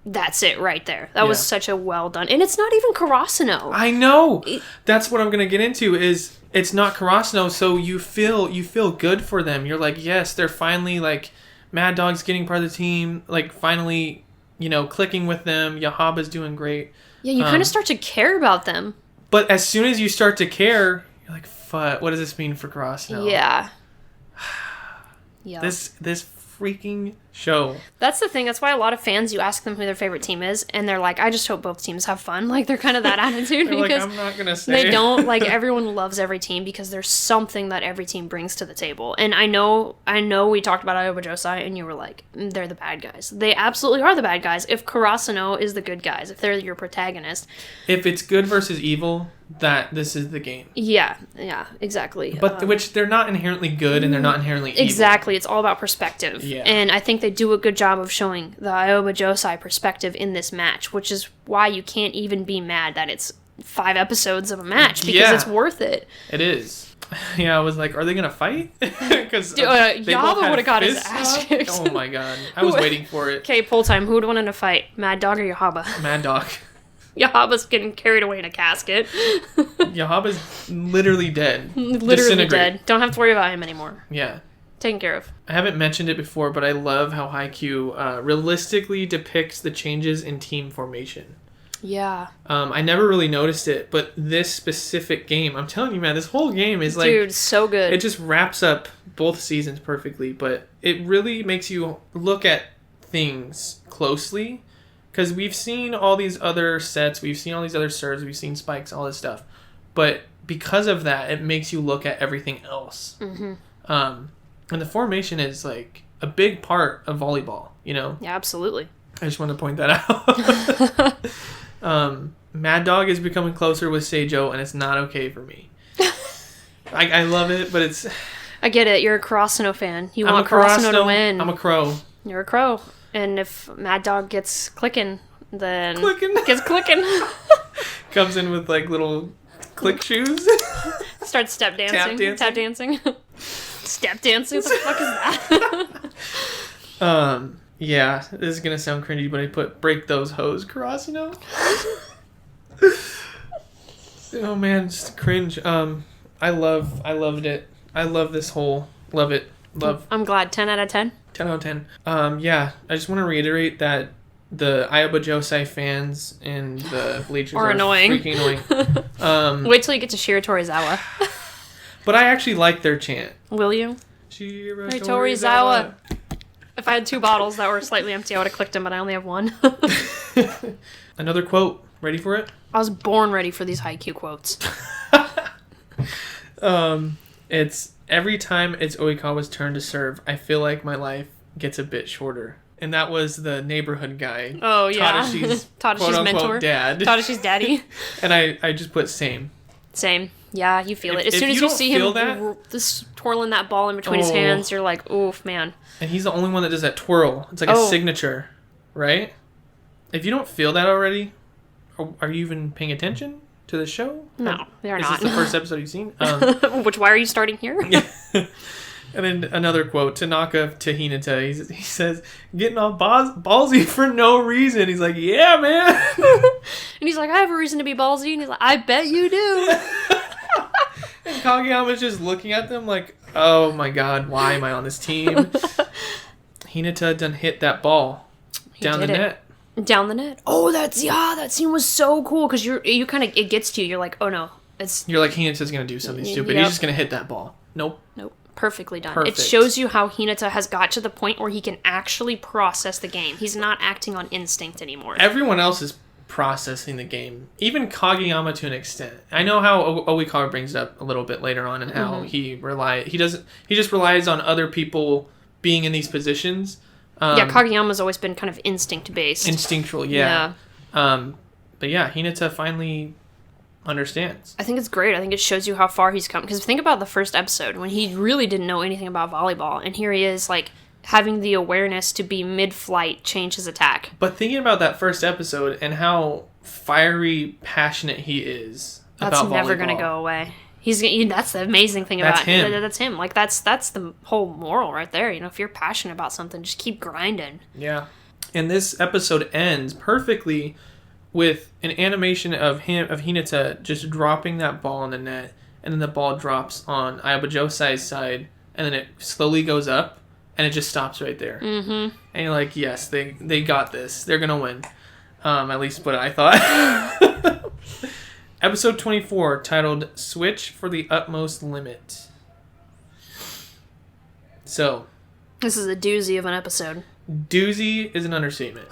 B: That's it right there. That was such a well done. And it's not even Karasuno.
A: I know. That's what I'm going to get into is it's not Karasuno, so you feel good for them. You're like, yes, they're finally like Mad Dog's getting part of the team, like finally, you know, clicking with them. Yahaba's doing great.
B: Yeah, you kind of start to care about them.
A: But as soon as you start to care, you're like, fuck, what does this mean for Karasuno?
B: Yeah. Yeah.
A: This freaking show.
B: That's the thing. That's why a lot of fans, you ask them who their favorite team is, and they're like, I just hope both teams have fun. Like, they're kind of that attitude.
A: Because like, I'm not gonna say.
B: They don't. Like, everyone loves every team because there's something that every team brings to the table. And I know we talked about Aoba Josei, and you were like, they're the bad guys. They absolutely are the bad guys if Karasuno is the good guys, if they're your protagonist.
A: If it's good versus evil, this is the game.
B: Yeah, exactly.
A: But which they're not inherently good and they're not inherently evil.
B: Exactly, it's all about perspective.
A: Yeah.
B: And I think they do a good job of showing the Aoba Josei perspective in this match, which is why you can't even be mad that it's 5 episodes of a match, because it's worth it.
A: It is. Yeah, I was like, are they going to fight? Because
B: Yahaba would have got his ass kicked.
A: Oh my god. I was waiting for it.
B: Okay, poll time. Who would win in a fight? Mad Dog or Yahaba?
A: Mad Dog.
B: Yahaba's getting carried away in a casket.
A: Yahaba's literally dead.
B: Literally dead. Don't have to worry about him anymore.
A: Yeah.
B: Taken care of.
A: I haven't mentioned it before, but I love how Haikyuu realistically depicts the changes in team formation.
B: Yeah.
A: I never really noticed it, but this specific game, I'm telling you, man, this whole game is like...
B: Dude, so good.
A: It just wraps up both seasons perfectly, but it really makes you look at things closely. Because we've seen all these other sets, we've seen all these other serves, we've seen spikes, all this stuff. But because of that, it makes you look at everything else. Mm-hmm. And the formation is like a big part of volleyball, you know?
B: Yeah, absolutely.
A: I just want to point that out. Mad Dog is becoming closer with Seijo, and it's not okay for me. I love it, but it's...
B: I get it. You're a Karasuno fan. You want Karasuno to win.
A: I'm a crow.
B: You're a crow. And if Mad Dog gets clicking, then... Gets clicking.
A: Comes in with, like, little click shoes.
B: Starts step dancing. Tap dancing. Step dancing? What the fuck is that?
A: Yeah, this is going to sound cringy, but I put break those hoes, Karasuno. Oh, man, just cringe. I loved it. I love this whole... Love it. Love.
B: I'm glad. 10 out of 10?
A: 10 out of 10. Yeah, I just want to reiterate that the Iowa Josei fans and the bleachers are
B: annoying.
A: Freaking annoying.
B: Wait till you get to Shiratorizawa.
A: But I actually like their chant.
B: Will you?
A: Shiratorizawa.
B: If I had 2 bottles that were slightly empty, I would have clicked them, but I only have 1.
A: Another quote. Ready for it?
B: I was born ready for these Haikyuu quotes.
A: It's every time it's Oikawa's turn to serve, I feel like my life gets a bit shorter. And that was the neighborhood guy.
B: Oh, yeah.
A: Tadashi's
B: Tadashi's mentor.
A: Dad.
B: Tadashi's daddy.
A: And I just put same.
B: Same. Yeah, you feel it. As
A: If
B: soon as
A: you
B: you
A: don't
B: see
A: feel
B: him twirling that ball in between his hands, you're like, oof, man.
A: And he's the only one that does that twirl. It's like a signature, right? If you don't feel that already, are you even paying attention to the show?
B: No, they are not.
A: Is this the first episode you've seen?
B: Why are you starting here?
A: Yeah. And then another quote, Tanaka to Hinata. He says, getting all ballsy for no reason. He's like, yeah, man.
B: And he's like, I have a reason to be ballsy. And he's like, I bet you do.
A: And Kageyama's just looking at them like, oh my god, why am I on this team? Hinata done hit that ball down the net.
B: Down the net. Oh, that scene was so cool because you kind of, it gets to you. You're like, oh no,
A: you're like, Hinata's gonna do something stupid. He's just gonna hit that ball. Nope.
B: Perfectly done.
A: Perfect.
B: It shows you how Hinata has got to the point where he can actually process the game. He's not acting on instinct anymore.
A: Everyone else is processing the game. Even Kageyama to an extent. I know how Oikawa brings it up a little bit later on and how he just relies on other people being in these positions.
B: Kageyama's always been kind of instinct based.
A: Instinctual, yeah. But yeah, Hinata finally understands.
B: I think it's great. I think it shows you how far he's come. Because think about the first episode when he really didn't know anything about volleyball, and here he is, like, having the awareness to be mid-flight, change his attack.
A: But thinking about that first episode and how fiery, passionate he is about volleyball. That's
B: never going to go away. That's the amazing thing about him. That's him. Like, that's the whole moral right there. You know, if you're passionate about something, just keep grinding.
A: Yeah. And this episode ends perfectly with an animation of Hinata just dropping that ball in the net, and then the ball drops on Ayaba Josei's side, and then it slowly goes up, and it just stops right there. Mm-hmm. And you're like, yes, they got this. They're gonna win. At least what I thought. Episode 24, titled "Switch for the Utmost Limit." So,
B: this is a doozy of an episode.
A: Doozy is an understatement.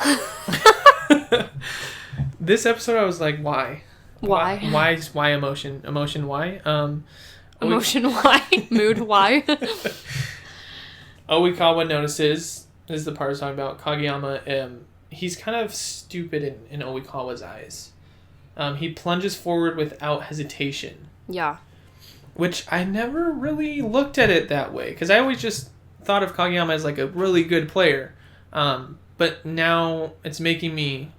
A: This episode, I was like, why?
B: Why
A: emotion? Emotion, why?
B: Emotion, why? Mood, why?
A: Oikawa notices, this is the part I was talking about, Kageyama, he's kind of stupid in Oikawa's eyes. He plunges forward without hesitation.
B: Yeah.
A: Which I never really looked at it that way, because I always just thought of Kageyama as like a really good player. But now it's making me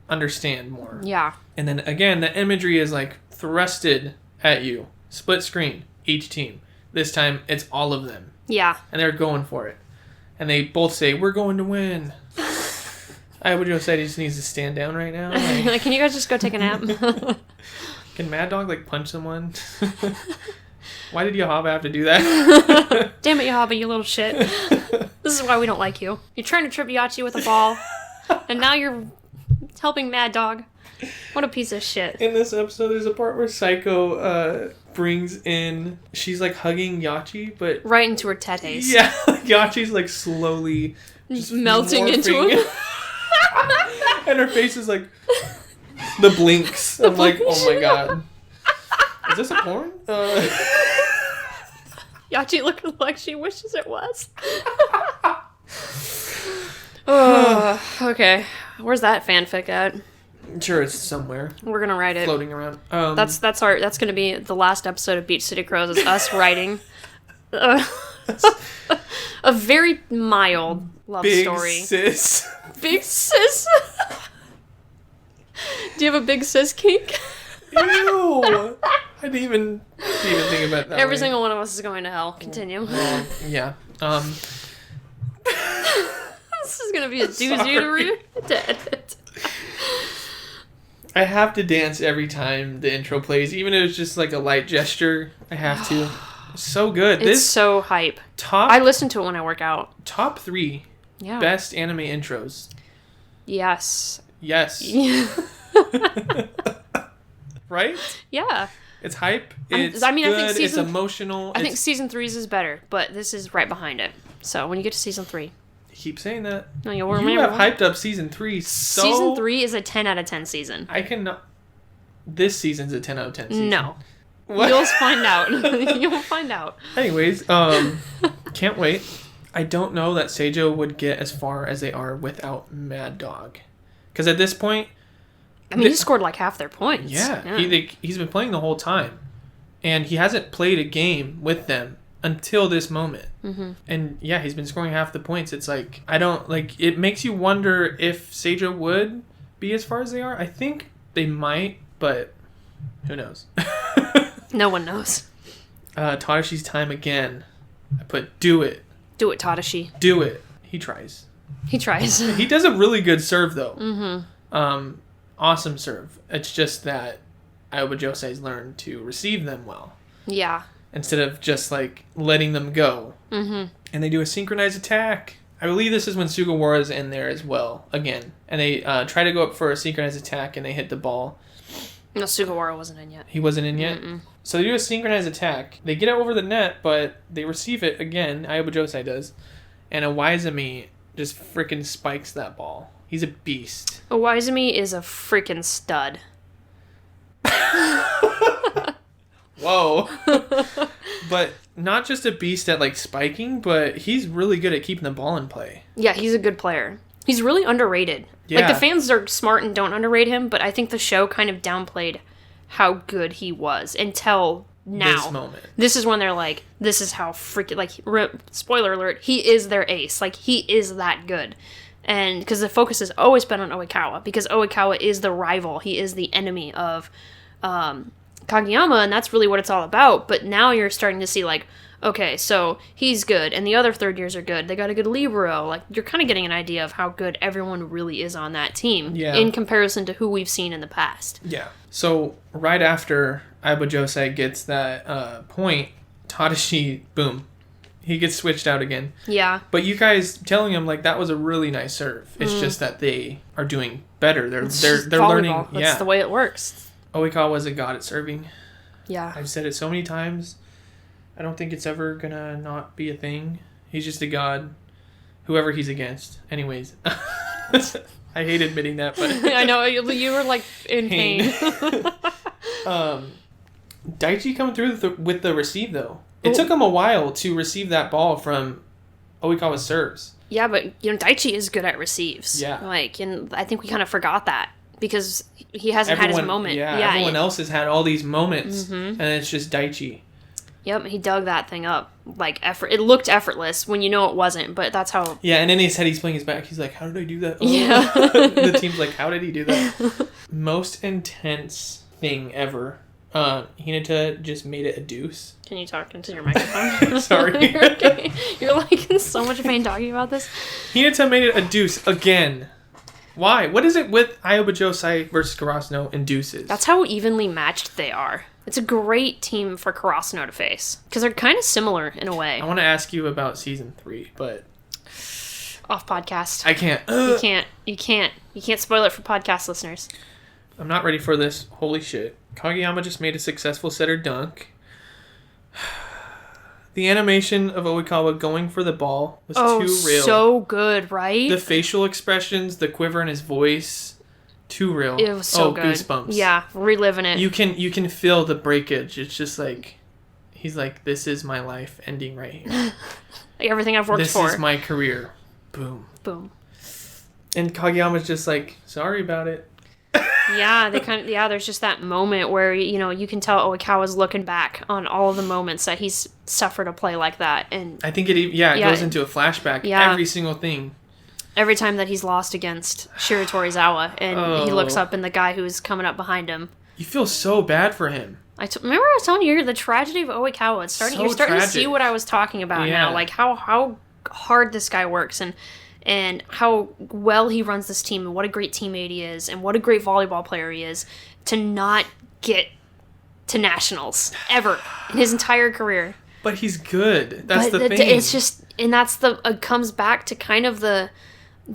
A: understand more.
B: Yeah.
A: And then again, the imagery is like thrusted at you. Split screen, each team. This time, it's all of them.
B: Yeah.
A: And they're going for it. And they both say, we're going to win. I would just say he just needs to stand down right now.
B: Like, can you guys just go take a nap?
A: Can Mad Dog, like, punch someone? Why did Yahaba have to do that?
B: Damn it, Yahaba, you little shit. This is why we don't like you. You're trying to trip Yachi with a ball, and now you're helping Mad Dog. What a piece of shit.
A: In this episode, there's a part where Psycho brings in... She's, like, hugging Yachi, but...
B: right into her tetes.
A: Yeah, Yachi's, like, slowly... just
B: melting into him.
A: And her face is, like... the blinks. I'm like, oh my god. Is this a porn?
B: Yachi looking like she wishes it was. Oh, okay. Where's that fanfic at?
A: I'm sure it's somewhere.
B: We're gonna write it.
A: Floating around.
B: That's gonna be the last episode of Beach City Crows. Is us writing a very mild love story.
A: Big sis.
B: Big sis. Do you have a big sis kink?
A: Ew. I didn't even think about that.
B: Every single one of us is going to hell. Continue.
A: Yeah.
B: This is gonna be a doozy to read.
A: I have to dance every time the intro plays, even if it's just like a light gesture. I have to. So good.
B: It's so hype.
A: top
B: I listen to it when I work out.
A: top 3
B: Yeah.
A: best anime intros.
B: Yes.
A: Yes. Right?
B: Yeah.
A: It's hype.
B: I
A: It's
B: mean, I think
A: good.
B: season-
A: It's emotional.
B: I think season 3's is better, but this is right behind it. So when you get to season 3,
A: You keep saying that.
B: no, you'll
A: You
B: remember.
A: have hyped up season 3 so...
B: Season 3 is a 10 out of 10 season.
A: I cannot... This season's a 10 out of 10 season.
B: No.
A: What?
B: You'll find out. You'll find out.
A: Anyways, can't wait. I don't know that Seijo would get as far as they are without Mad Dog. Because at this point...
B: I mean, he scored like half their points.
A: Yeah. He's been playing the whole time. And he hasn't played a game with them until this moment.
B: Mm-hmm.
A: And yeah, he's been scoring half the points. It's like, I don't... Like, it makes you wonder if Seijo would be as far as they are. I think they might, but who knows?
B: No one knows.
A: Tadashi's time again. I put, do it.
B: Do it, Tadashi.
A: Do it. He tries.
B: He tries.
A: He does a really good serve, though.
B: Mm-hmm.
A: Awesome serve. It's just that Aoba Josei's learned to receive them well.
B: Yeah.
A: Instead of just, like, letting them go.
B: Mm-hmm.
A: And they do a synchronized attack. I believe this is when Sugawara's in there as well, again. And they try to go up for a synchronized attack, and they hit the ball.
B: No, Sugawara wasn't in yet.
A: He wasn't in yet?
B: Mm-mm.
A: So they do a synchronized attack. They get it over the net, but they receive it again. Aoba Josei does. And Awaizumi just freaking spikes that ball. He's a beast.
B: Owaizumi is a freaking stud.
A: Whoa. But not just a beast at, like, spiking, but he's really good at keeping the ball in play.
B: Yeah, he's a good player. He's really underrated.
A: Yeah.
B: Like, the fans are smart and don't underrate him, but I think the show kind of downplayed how good he was until now.
A: This moment.
B: This is when they're like, this is how freaking, like, spoiler alert, he is their ace. Like, he is that good. And because the focus has always been on Oikawa, because Oikawa is the rival. He is the enemy of Kageyama, and that's really what it's all about. But now you're starting to see, like, okay, so he's good, and the other third years are good. They got a good libero. Like, you're kind of getting an idea of how good everyone really is on that team in comparison to who we've seen in the past.
A: Yeah. So right after Aoba Josei gets that point, Tadashi, boom, he gets switched out again.
B: Yeah.
A: But you guys telling him, like, that was a really nice serve. It's just that they are doing better. They're learning.
B: That's the way it works.
A: Oikawa was a god at serving.
B: Yeah.
A: I've said it so many times. I don't think it's ever gonna not be a thing. He's just a god, whoever he's against. Anyways, I hate admitting that, but
B: I know you were like in pain.
A: Daichi coming through with the receive though. It took him a while to receive that ball from Oikawa's serves.
B: Yeah, but Daichi is good at receives.
A: Yeah,
B: like, and I think we kind of forgot that because he hasn't had his moment.
A: Yeah, everyone else has had all these moments, and it's just Daichi.
B: Yep, he dug that thing up. Like, it looked effortless when you know it wasn't, but that's how...
A: Yeah, and then he said he's playing his back. He's like, how did I do that? Oh.
B: Yeah.
A: The team's like, how did he do that? Most intense thing ever. Hinata just made it a deuce.
B: Can you talk into your microphone?
A: Sorry.
B: You're okay. You're like in so much pain talking about this.
A: Hinata made it a deuce again. Why? What is it with Aoba Josei versus Karasuno and deuces?
B: That's how evenly matched they are. It's a great team for Karasuno to face. Because they're kind of similar in a way.
A: I want to ask you about season 3, but...
B: Off podcast.
A: I can't.
B: You can't spoil it for podcast listeners.
A: I'm not ready for this. Holy shit. Kageyama just made a successful setter dunk. The animation of Oikawa going for the ball was too real.
B: So good, right?
A: The facial expressions, the quiver in his voice, too real.
B: It was so good.
A: Goosebumps.
B: Yeah, reliving it.
A: You can feel the breakage. It's just like, he's like, this is my life ending right here.
B: Like everything I've worked for.
A: This is my career. Boom.
B: Boom.
A: And Kageyama's just like, sorry about it.
B: Yeah, there's just that moment where, you can tell Oikawa's looking back on all of the moments that he's suffered a play like that. And
A: I think it goes into a flashback.
B: Yeah.
A: Every single thing.
B: Every time that he's lost against Shiro Torizawa and he looks up and the guy who's coming up behind him.
A: You feel so bad for him.
B: Remember I was telling you the tragedy of Oikawa. You're starting
A: tragic.
B: to see what I was talking about now. Like how hard this guy works and how well he runs this team and what a great teammate he is and what a great volleyball player he is to not get to nationals ever in his entire career.
A: But he's good. That's
B: but
A: the thing.
B: It's just, and that's it comes back to kind of the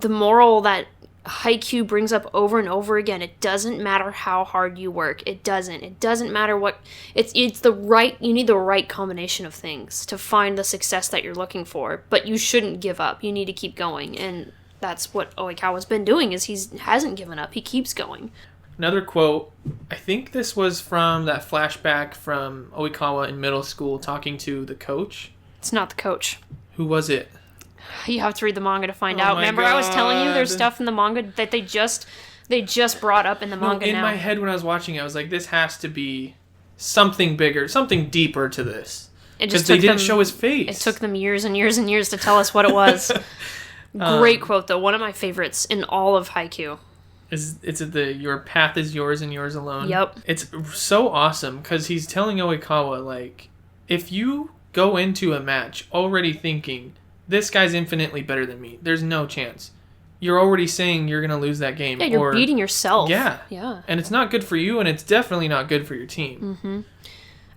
B: moral that Haikyuu brings up over and over again. It doesn't matter how hard you work. It doesn't matter what, it's you need the right combination of things to find the success that you're looking for. But you shouldn't give up. You need to keep going. And that's what Oikawa's been doing, is he hasn't given up. He keeps going.
A: Another quote, I think this was from that flashback from Oikawa in middle school talking to the coach.
B: It's not the coach.
A: Who was it?
B: You have to read the manga to find out. Remember, I was telling you there's stuff in the manga that they just brought up in the manga now.
A: In my head when I was watching it, I was like, this has to be something bigger, something deeper to this. Because they didn't show his face.
B: It took them years and years and years to tell us what it was. Great quote, though. One of my favorites in all of Haikyuu.
A: Is it the your path is yours and yours alone?
B: Yep.
A: It's so awesome because he's telling Oikawa, like, if you go into a match already thinking, this guy's infinitely better than me, there's no chance. You're already saying you're going to lose that game.
B: Yeah, you're beating yourself.
A: Yeah.
B: Yeah.
A: And it's not good for you, and it's definitely not good for your team.
B: Mm-hmm.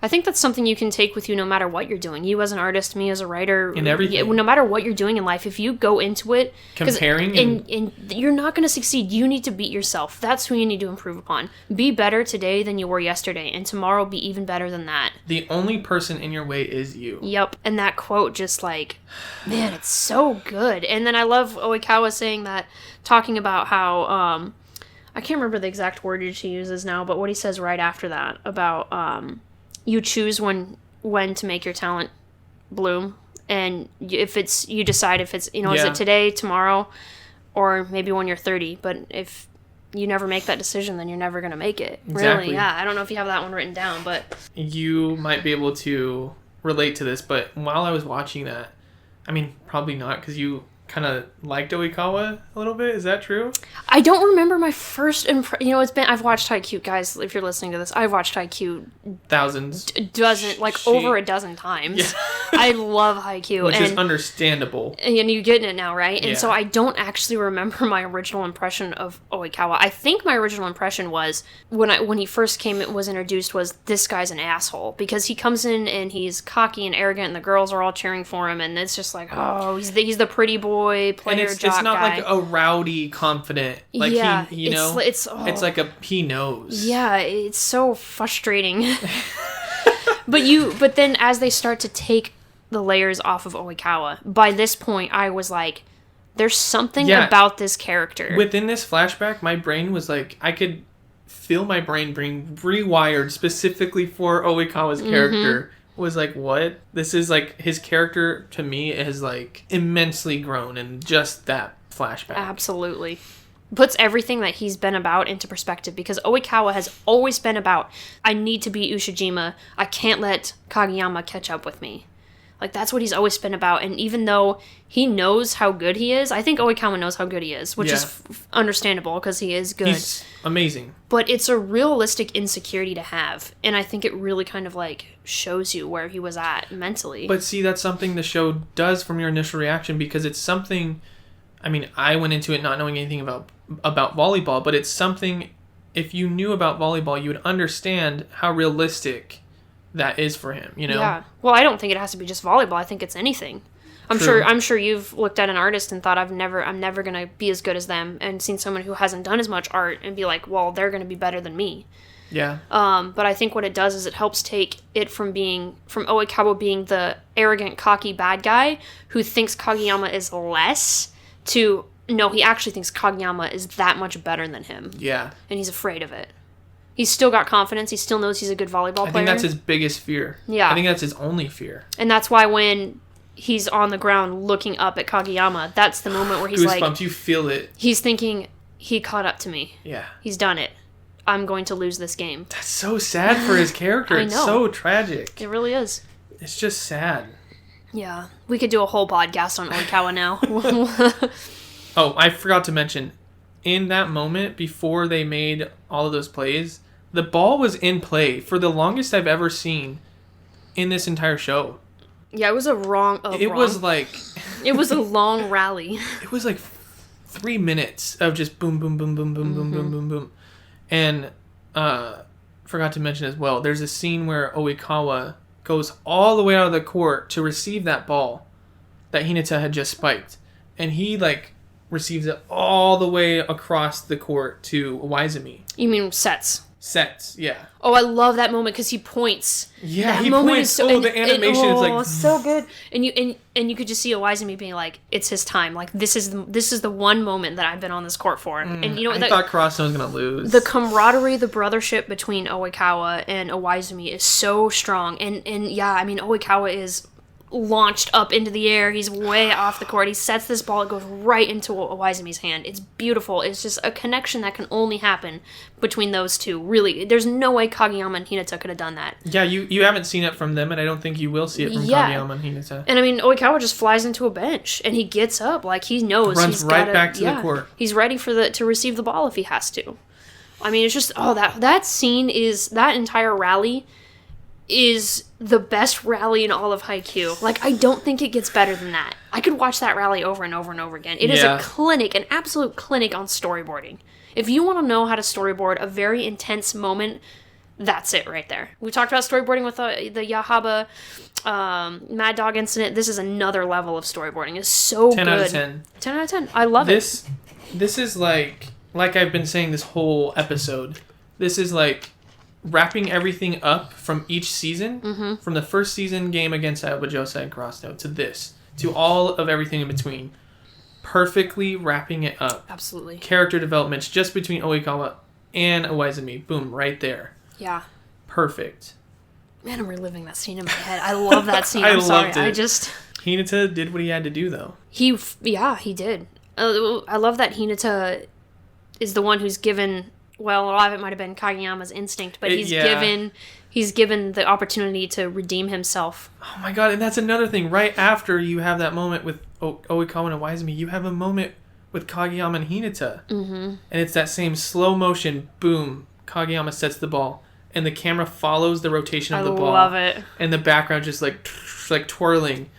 B: I think that's something you can take with you no matter what you're doing. You as an artist, me as a writer.
A: In everything.
B: No matter what you're doing in life, if you go into it...
A: comparing.
B: And you're not going to succeed. You need to beat yourself. That's who you need to improve upon. Be better today than you were yesterday. And tomorrow be even better than that.
A: The only person in your way is you.
B: Yep. And that quote just like... Man, it's so good. And then I love Oikawa saying that, talking about how... I can't remember the exact wordage he uses now, but what he says right after that about... you choose when to make your talent bloom, and if it's, you decide if it's, is it today, tomorrow, or maybe when you're 30. But if you never make that decision, then you're never going to make it.
A: Exactly.
B: Really. Yeah. I don't know if you have that one written down, but
A: you might be able to relate to this. But while I was watching that, I mean, probably not, because you kind of liked Oikawa a little bit. Is that true?
B: I don't remember my first impression. I've watched Haikyuu, guys. If you're listening to this, I've watched Haikyuu
A: thousands,
B: over a dozen times. Yeah. I love Haikyuu,
A: which is understandable.
B: And you're getting it now, right? And
A: yeah.
B: So I don't actually remember my original impression of Oikawa. I think my original impression was when he first was introduced, was this guy's an asshole, because he comes in and he's cocky and arrogant, and the girls are all cheering for him, and it's just like, oh, he's the pretty boy. Player,
A: and it's not
B: guy.
A: Like a rowdy, confident. Like
B: yeah,
A: it's like he knows.
B: Yeah, it's so frustrating. But then as they start to take the layers off of Oikawa, by this point I was like, there's something about this character.
A: Within this flashback, my brain was like, I could feel my brain being rewired specifically for Oikawa's character. Mm-hmm. Was like, what? This is like, his character to me has like immensely grown in just that flashback.
B: Absolutely. Puts everything that he's been about into perspective, because Oikawa has always been about, I need to beat Ushijima. I can't let Kageyama catch up with me. Like, that's what he's always been about. And even though he knows how good he is, I think Oikawa knows how good he is, which is understandable, because he is good.
A: He's amazing.
B: But it's a realistic insecurity to have. And I think it really kind of, like, shows you where he was at mentally.
A: But see, that's something the show does from your initial reaction, because it's something... I mean, I went into it not knowing anything about volleyball, but it's something... If you knew about volleyball, you would understand how realistic... that is for him,
B: Yeah. Well, I don't think it has to be just volleyball. I think it's anything. I'm sure you've looked at an artist and thought, I'm never going to be as good as them, and seen someone who hasn't done as much art and be like, well, they're going to be better than me.
A: Yeah.
B: But I think what it does is it helps take it from Oikawa being the arrogant, cocky bad guy who thinks Kageyama is less, to, no, he actually thinks Kageyama is that much better than him.
A: Yeah.
B: And he's afraid of it. He's still got confidence. He still knows he's a good volleyball player.
A: I think that's his biggest fear.
B: Yeah.
A: I think that's his only fear.
B: And that's why when he's on the ground looking up at Kageyama, that's the moment where he's
A: Goosebumps,
B: like...
A: you feel it.
B: He's thinking, he caught up to me.
A: Yeah.
B: He's done it. I'm going to lose this game.
A: That's so sad for his character.
B: I know.
A: It's so tragic.
B: It really is.
A: It's just sad.
B: Yeah. We could do a whole podcast on Oikawa now.
A: Oh, I forgot to mention, in that moment, before they made all of those plays, the ball was in play for the longest I've ever seen in this entire show.
B: Yeah, it was
A: was like...
B: It was a long rally.
A: It was like 3 minutes of just boom, boom, boom, boom, boom, boom, boom, boom, boom. And forgot to mention as well, there's a scene where Oikawa goes all the way out of the court to receive that ball that Hinata had just spiked. And he, like, receives it all the way across the court to Waizumi.
B: You mean sets?
A: Sets, yeah.
B: Oh, I love that moment because he points.
A: Yeah,
B: that
A: he
B: moment
A: points.
B: Is so,
A: the animation is like
B: so good. And you could just see Waizumi being like, "It's his time. Like this is the one moment that I've been on this court for." And you know,
A: I thought Crossstone was gonna lose.
B: The camaraderie, the brothership between Oikawa and Waizumi is so strong. And yeah, I mean, Oikawa is launched up into the air. He's way off the court. He sets this ball. It goes right into Waizumi's hand. It's beautiful. It's just a connection that can only happen between those two. Really, there's no way Kageyama and Hinata could have done that.
A: Yeah, you haven't seen it from them, and I don't think you will see it from Kageyama and Hinata.
B: And I mean, Oikawa just flies into a bench, and he gets up like he knows.
A: Runs right back to the court.
B: He's ready to receive the ball if he has to. I mean, it's just that scene is that entire rally is the best rally in all of Haikyuu. Like, I don't think it gets better than that. I could watch that rally over and over and over again. It is a clinic, an absolute clinic on storyboarding. If you want to know how to storyboard a very intense moment, that's it right there. We talked about storyboarding with the Yahaba Mad Dog incident. This is another level of storyboarding. It's so
A: 10
B: good.
A: 10 out of 10.
B: 10 out of 10. I love it.
A: This is like I've been saying this whole episode. This is like wrapping everything up from each season, from the first season game against Aoba and CROWS to this, to all of everything in between. Perfectly wrapping it up.
B: Absolutely.
A: Character developments just between Oikawa and Waizumi. Boom, right there.
B: Yeah.
A: Perfect.
B: Man, I'm reliving that scene in my head. I love that scene.
A: I
B: I'm sorry.
A: loved it. Hinata did what he had to do, though. He
B: did. I love that Hinata is the one who's given... Well, a lot of it might have been Kageyama's instinct, but he's given the opportunity to redeem himself.
A: Oh my god, and that's another thing. Right after you have that moment with Oikawa and Waizumi, you have a moment with Kageyama and Hinata. Mm-hmm. And it's that same slow motion, boom, Kageyama sets the ball, and the camera follows the rotation of the ball.
B: I love it.
A: And the background just like twirling.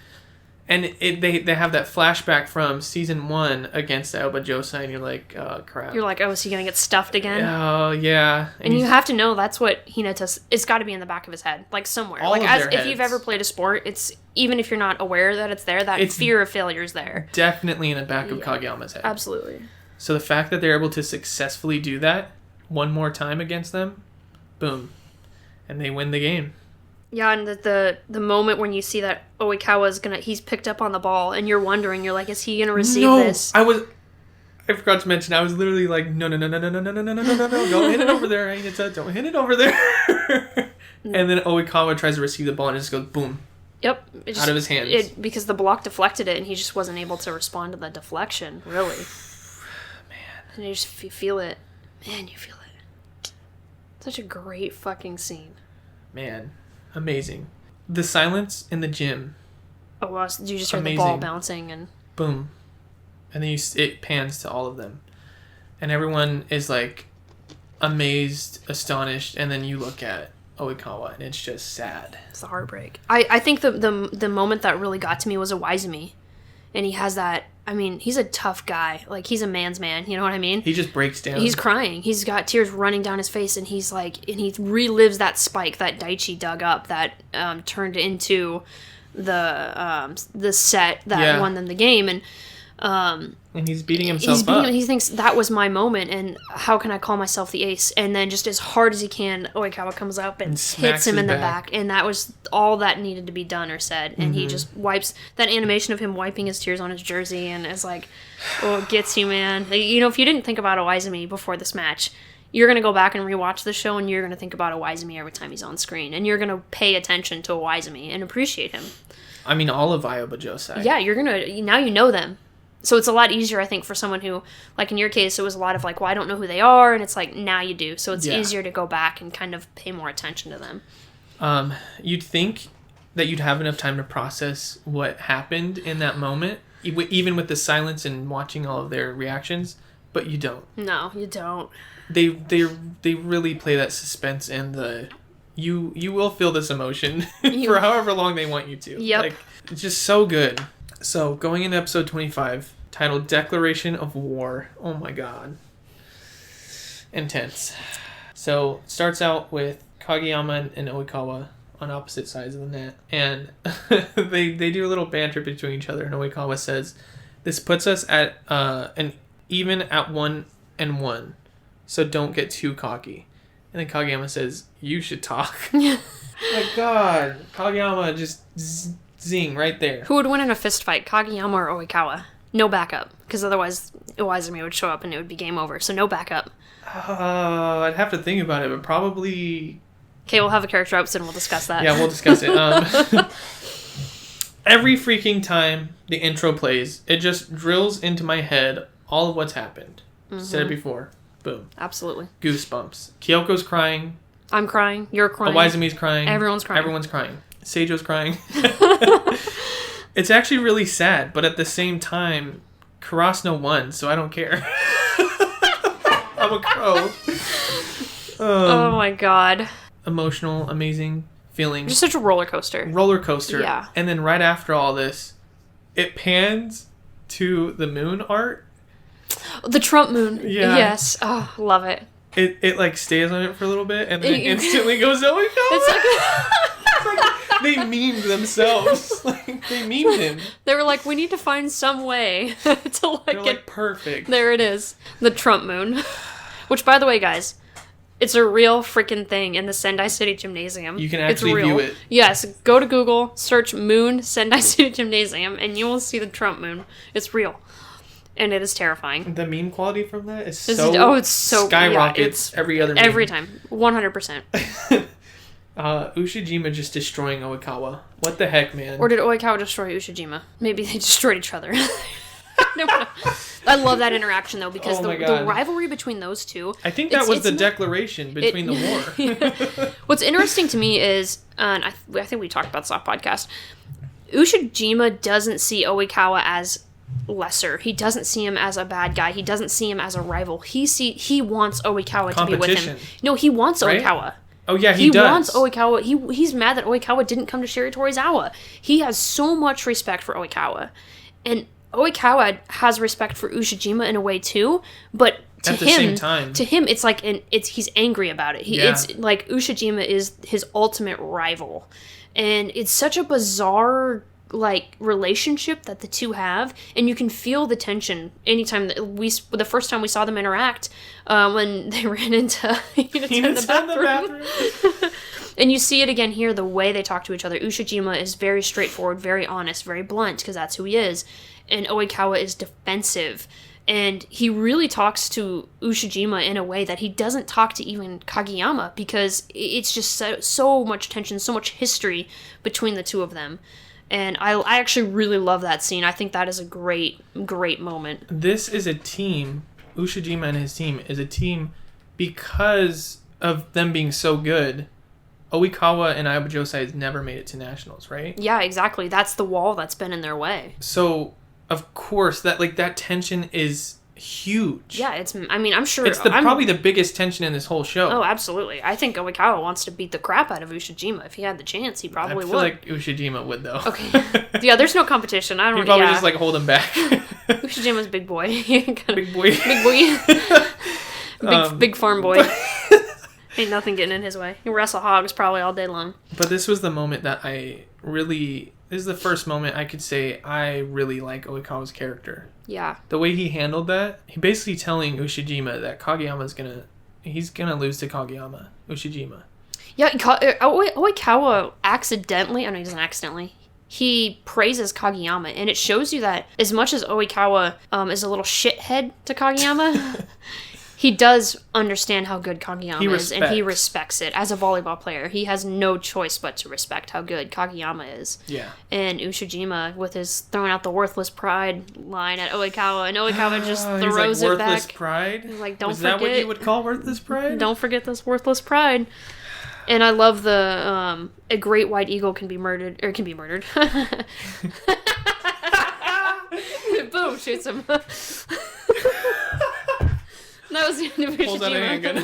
A: And they have that flashback from season 1 against Aoba Josai, and you're like, oh, crap.
B: You're like, oh, is he going to get stuffed again?
A: Oh, yeah.
B: And you have to know that's what Hinata's... It's got to be in the back of his head, like somewhere.
A: All
B: like
A: of their
B: if you've ever played a sport, it's even if you're not aware that it's there, that fear of failure is there.
A: Definitely in the back of Kageyama's head.
B: Absolutely.
A: So the fact that they're able to successfully do that one more time against them, boom. And they win the game.
B: Yeah, and the moment when you see that Oikawa's he's picked up on the ball, and you're wondering, you're like, is he gonna receive this?
A: I forgot to mention, I was literally like, no, don't hit it over there, Hinata, don't hit it over there. And then Oikawa tries to receive the ball, and it just goes boom.
B: Yep.
A: Out of his hands.
B: Because the block deflected it, and he just wasn't able to respond to the deflection, really. Man. And you just feel it. Man, you feel it. Such a great fucking scene.
A: Man. Amazing. The silence in the gym.
B: Oh, well, you just heard the ball bouncing and...
A: Boom. And then it pans to all of them. And everyone is like amazed, astonished, and then you look at Oikawa and it's just sad.
B: It's a heartbreak. I think the moment that really got to me was a Waizumi. And he has that... I mean, he's a tough guy. Like, he's a man's man. You know what I mean?
A: He just breaks down.
B: He's crying. He's got tears running down his face, and he's like... And he relives that spike that Daichi dug up that turned into the set that won them the game. And
A: he's beating himself up.
B: He thinks, that was my moment, and how can I call myself the ace? And then just as hard as he can, Oikawa comes up and hits him in the back. And that was all that needed to be done or said. And he just wipes... That animation of him wiping his tears on his jersey, and it's like, oh, it gets you, man. You know, if you didn't think about Oizumi before this match, you're going to go back and rewatch the show, and you're going to think about Oizumi every time he's on screen. And you're going to pay attention to Oizumi and appreciate him.
A: I mean, all of Aoba Josai.
B: Yeah, you're going to... Now you know them. So it's a lot easier, I think, for someone who, like in your case, it was a lot of like, well, I don't know who they are, and it's like, now you do. So it's easier to go back and kind of pay more attention to them.
A: You'd think that you'd have enough time to process what happened in that moment, even with the silence and watching all of their reactions, but you don't.
B: No, you don't.
A: They really play that suspense and the... You will feel this emotion for however long they want you to.
B: Yep.
A: Like, it's just so good. So, going into episode 25, titled Declaration of War. Oh my god. Intense. So, it starts out with Kageyama and Oikawa on opposite sides of the net. And they do a little banter between each other. And Oikawa says, this puts us at an even at 1-1. So don't get too cocky. And then Kageyama says, you should talk. My God. Kageyama just zing right there.
B: Who would win in a fist fight, Kageyama or Oikawa? No backup, because otherwise Iwaizumi would show up and it would be game over. So no backup.
A: I'd have to think about it, but probably...
B: Okay, we'll have a character ups and we'll discuss that.
A: Yeah, we'll discuss it. Every freaking time the intro plays, it just drills into my head all of what's happened. Said it before. Boom.
B: Absolutely.
A: Goosebumps. Kyoko's crying.
B: I'm crying. You're crying.
A: Iwaizumi's crying.
B: Everyone's crying.
A: Everyone's crying. Seijo's crying. It's actually really sad, but at the same time, Karasuno won, so I don't care. I'm a crow.
B: Oh my God.
A: Emotional, amazing feeling.
B: Just such a roller coaster.
A: Roller coaster.
B: Yeah.
A: And then right after all this, it pans to the moon art.
B: The Trump moon.
A: Yeah.
B: Yes. Oh, love it.
A: It like stays on it for a little bit and then it instantly goes, oh my God.
B: It's like
A: They memed themselves. Like, they memed him.
B: they were like, we need to find some way to like
A: They're
B: get
A: like, perfect.
B: There it is. The Trump moon. Which, by the way, guys, it's a real freaking thing in the Sendai City Gymnasium.
A: You can actually view it.
B: Yes. Go to Google, search moon Sendai City Gymnasium, and you will see the Trump moon. It's real. And it is terrifying.
A: The meme quality from that is
B: it's so
A: skyrockets every other meme.
B: Every time. 100%.
A: Ushijima just destroying Oikawa. What the heck, man?
B: Or did Oikawa destroy Ushijima? Maybe they destroyed each other. No. I love that interaction, though, because the rivalry between those two...
A: I think that was the declaration between the war.
B: Yeah. What's interesting to me is, and I think we talked about this off podcast, Ushijima doesn't see Oikawa as lesser. He doesn't see him as a bad guy. He doesn't see him as a rival. He wants Oikawa to be with him. No, he wants Oikawa.
A: Oh yeah, he does.
B: He wants Oikawa. He's mad that Oikawa didn't come to Shiratorizawa. He has so much respect for Oikawa. And Oikawa has respect for Ushijima in a way too, but to
A: at the
B: him,
A: same time,
B: it's like he's angry about it. It's like Ushijima is his ultimate rival. And it's such a bizarre like relationship that the two have, and you can feel the tension anytime that the first time we saw them interact when they ran into the bathroom. And you see it again here, the way they talk to each other. Ushijima is very straightforward, very honest, very blunt, because that's who he is, and Oikawa is defensive, and he really talks to Ushijima in a way that he doesn't talk to even Kageyama, because it's just so much tension, so much history between the two of them. And I actually really love that scene. I think that is a great, great moment.
A: This is a team, Ushijima and his team, is a team because of them being so good. Oikawa and Ayaba Josai has never made it to nationals, right?
B: Yeah, exactly. That's the wall that's been in their way.
A: So, of course, that tension is huge.
B: Yeah, I'm sure...
A: It's probably the biggest tension in this whole show.
B: Oh, absolutely. I think Oikawa wants to beat the crap out of Ushijima. If he had the chance, he probably would.
A: I feel like Ushijima would, though.
B: Okay. Yeah, there's no competition. I don't...
A: He'd probably just, hold him back.
B: Ushijima's big boy.
A: Big boy.
B: Big boy. Big farm boy. Ain't nothing getting in his way. He wrestle hogs probably all day long.
A: But this was the moment that I really... This is the first moment I could say I really like Oikawa's character.
B: Yeah.
A: The way he handled that, he basically telling Ushijima that Kageyama's he's gonna lose to Ushijima.
B: Yeah, Oikawa accidentally, I know he doesn't accidentally, he praises Kageyama, and it shows you that as much as Oikawa is a little shithead to Kageyama, he does understand how good Kageyama is, and he respects it. As a volleyball player, he has no choice but to respect how good Kageyama is.
A: Yeah.
B: And Ushijima, with his throwing out the worthless pride line at Oikawa, and Oikawa just throws it back.
A: Worthless pride?
B: He's like, don't
A: forget.
B: Is
A: that what you would call worthless pride?
B: Don't forget this worthless pride. And I love a great white eagle can be murdered. Boom, shoots him. That was the end of Ushijima.
A: Pulls out a handgun.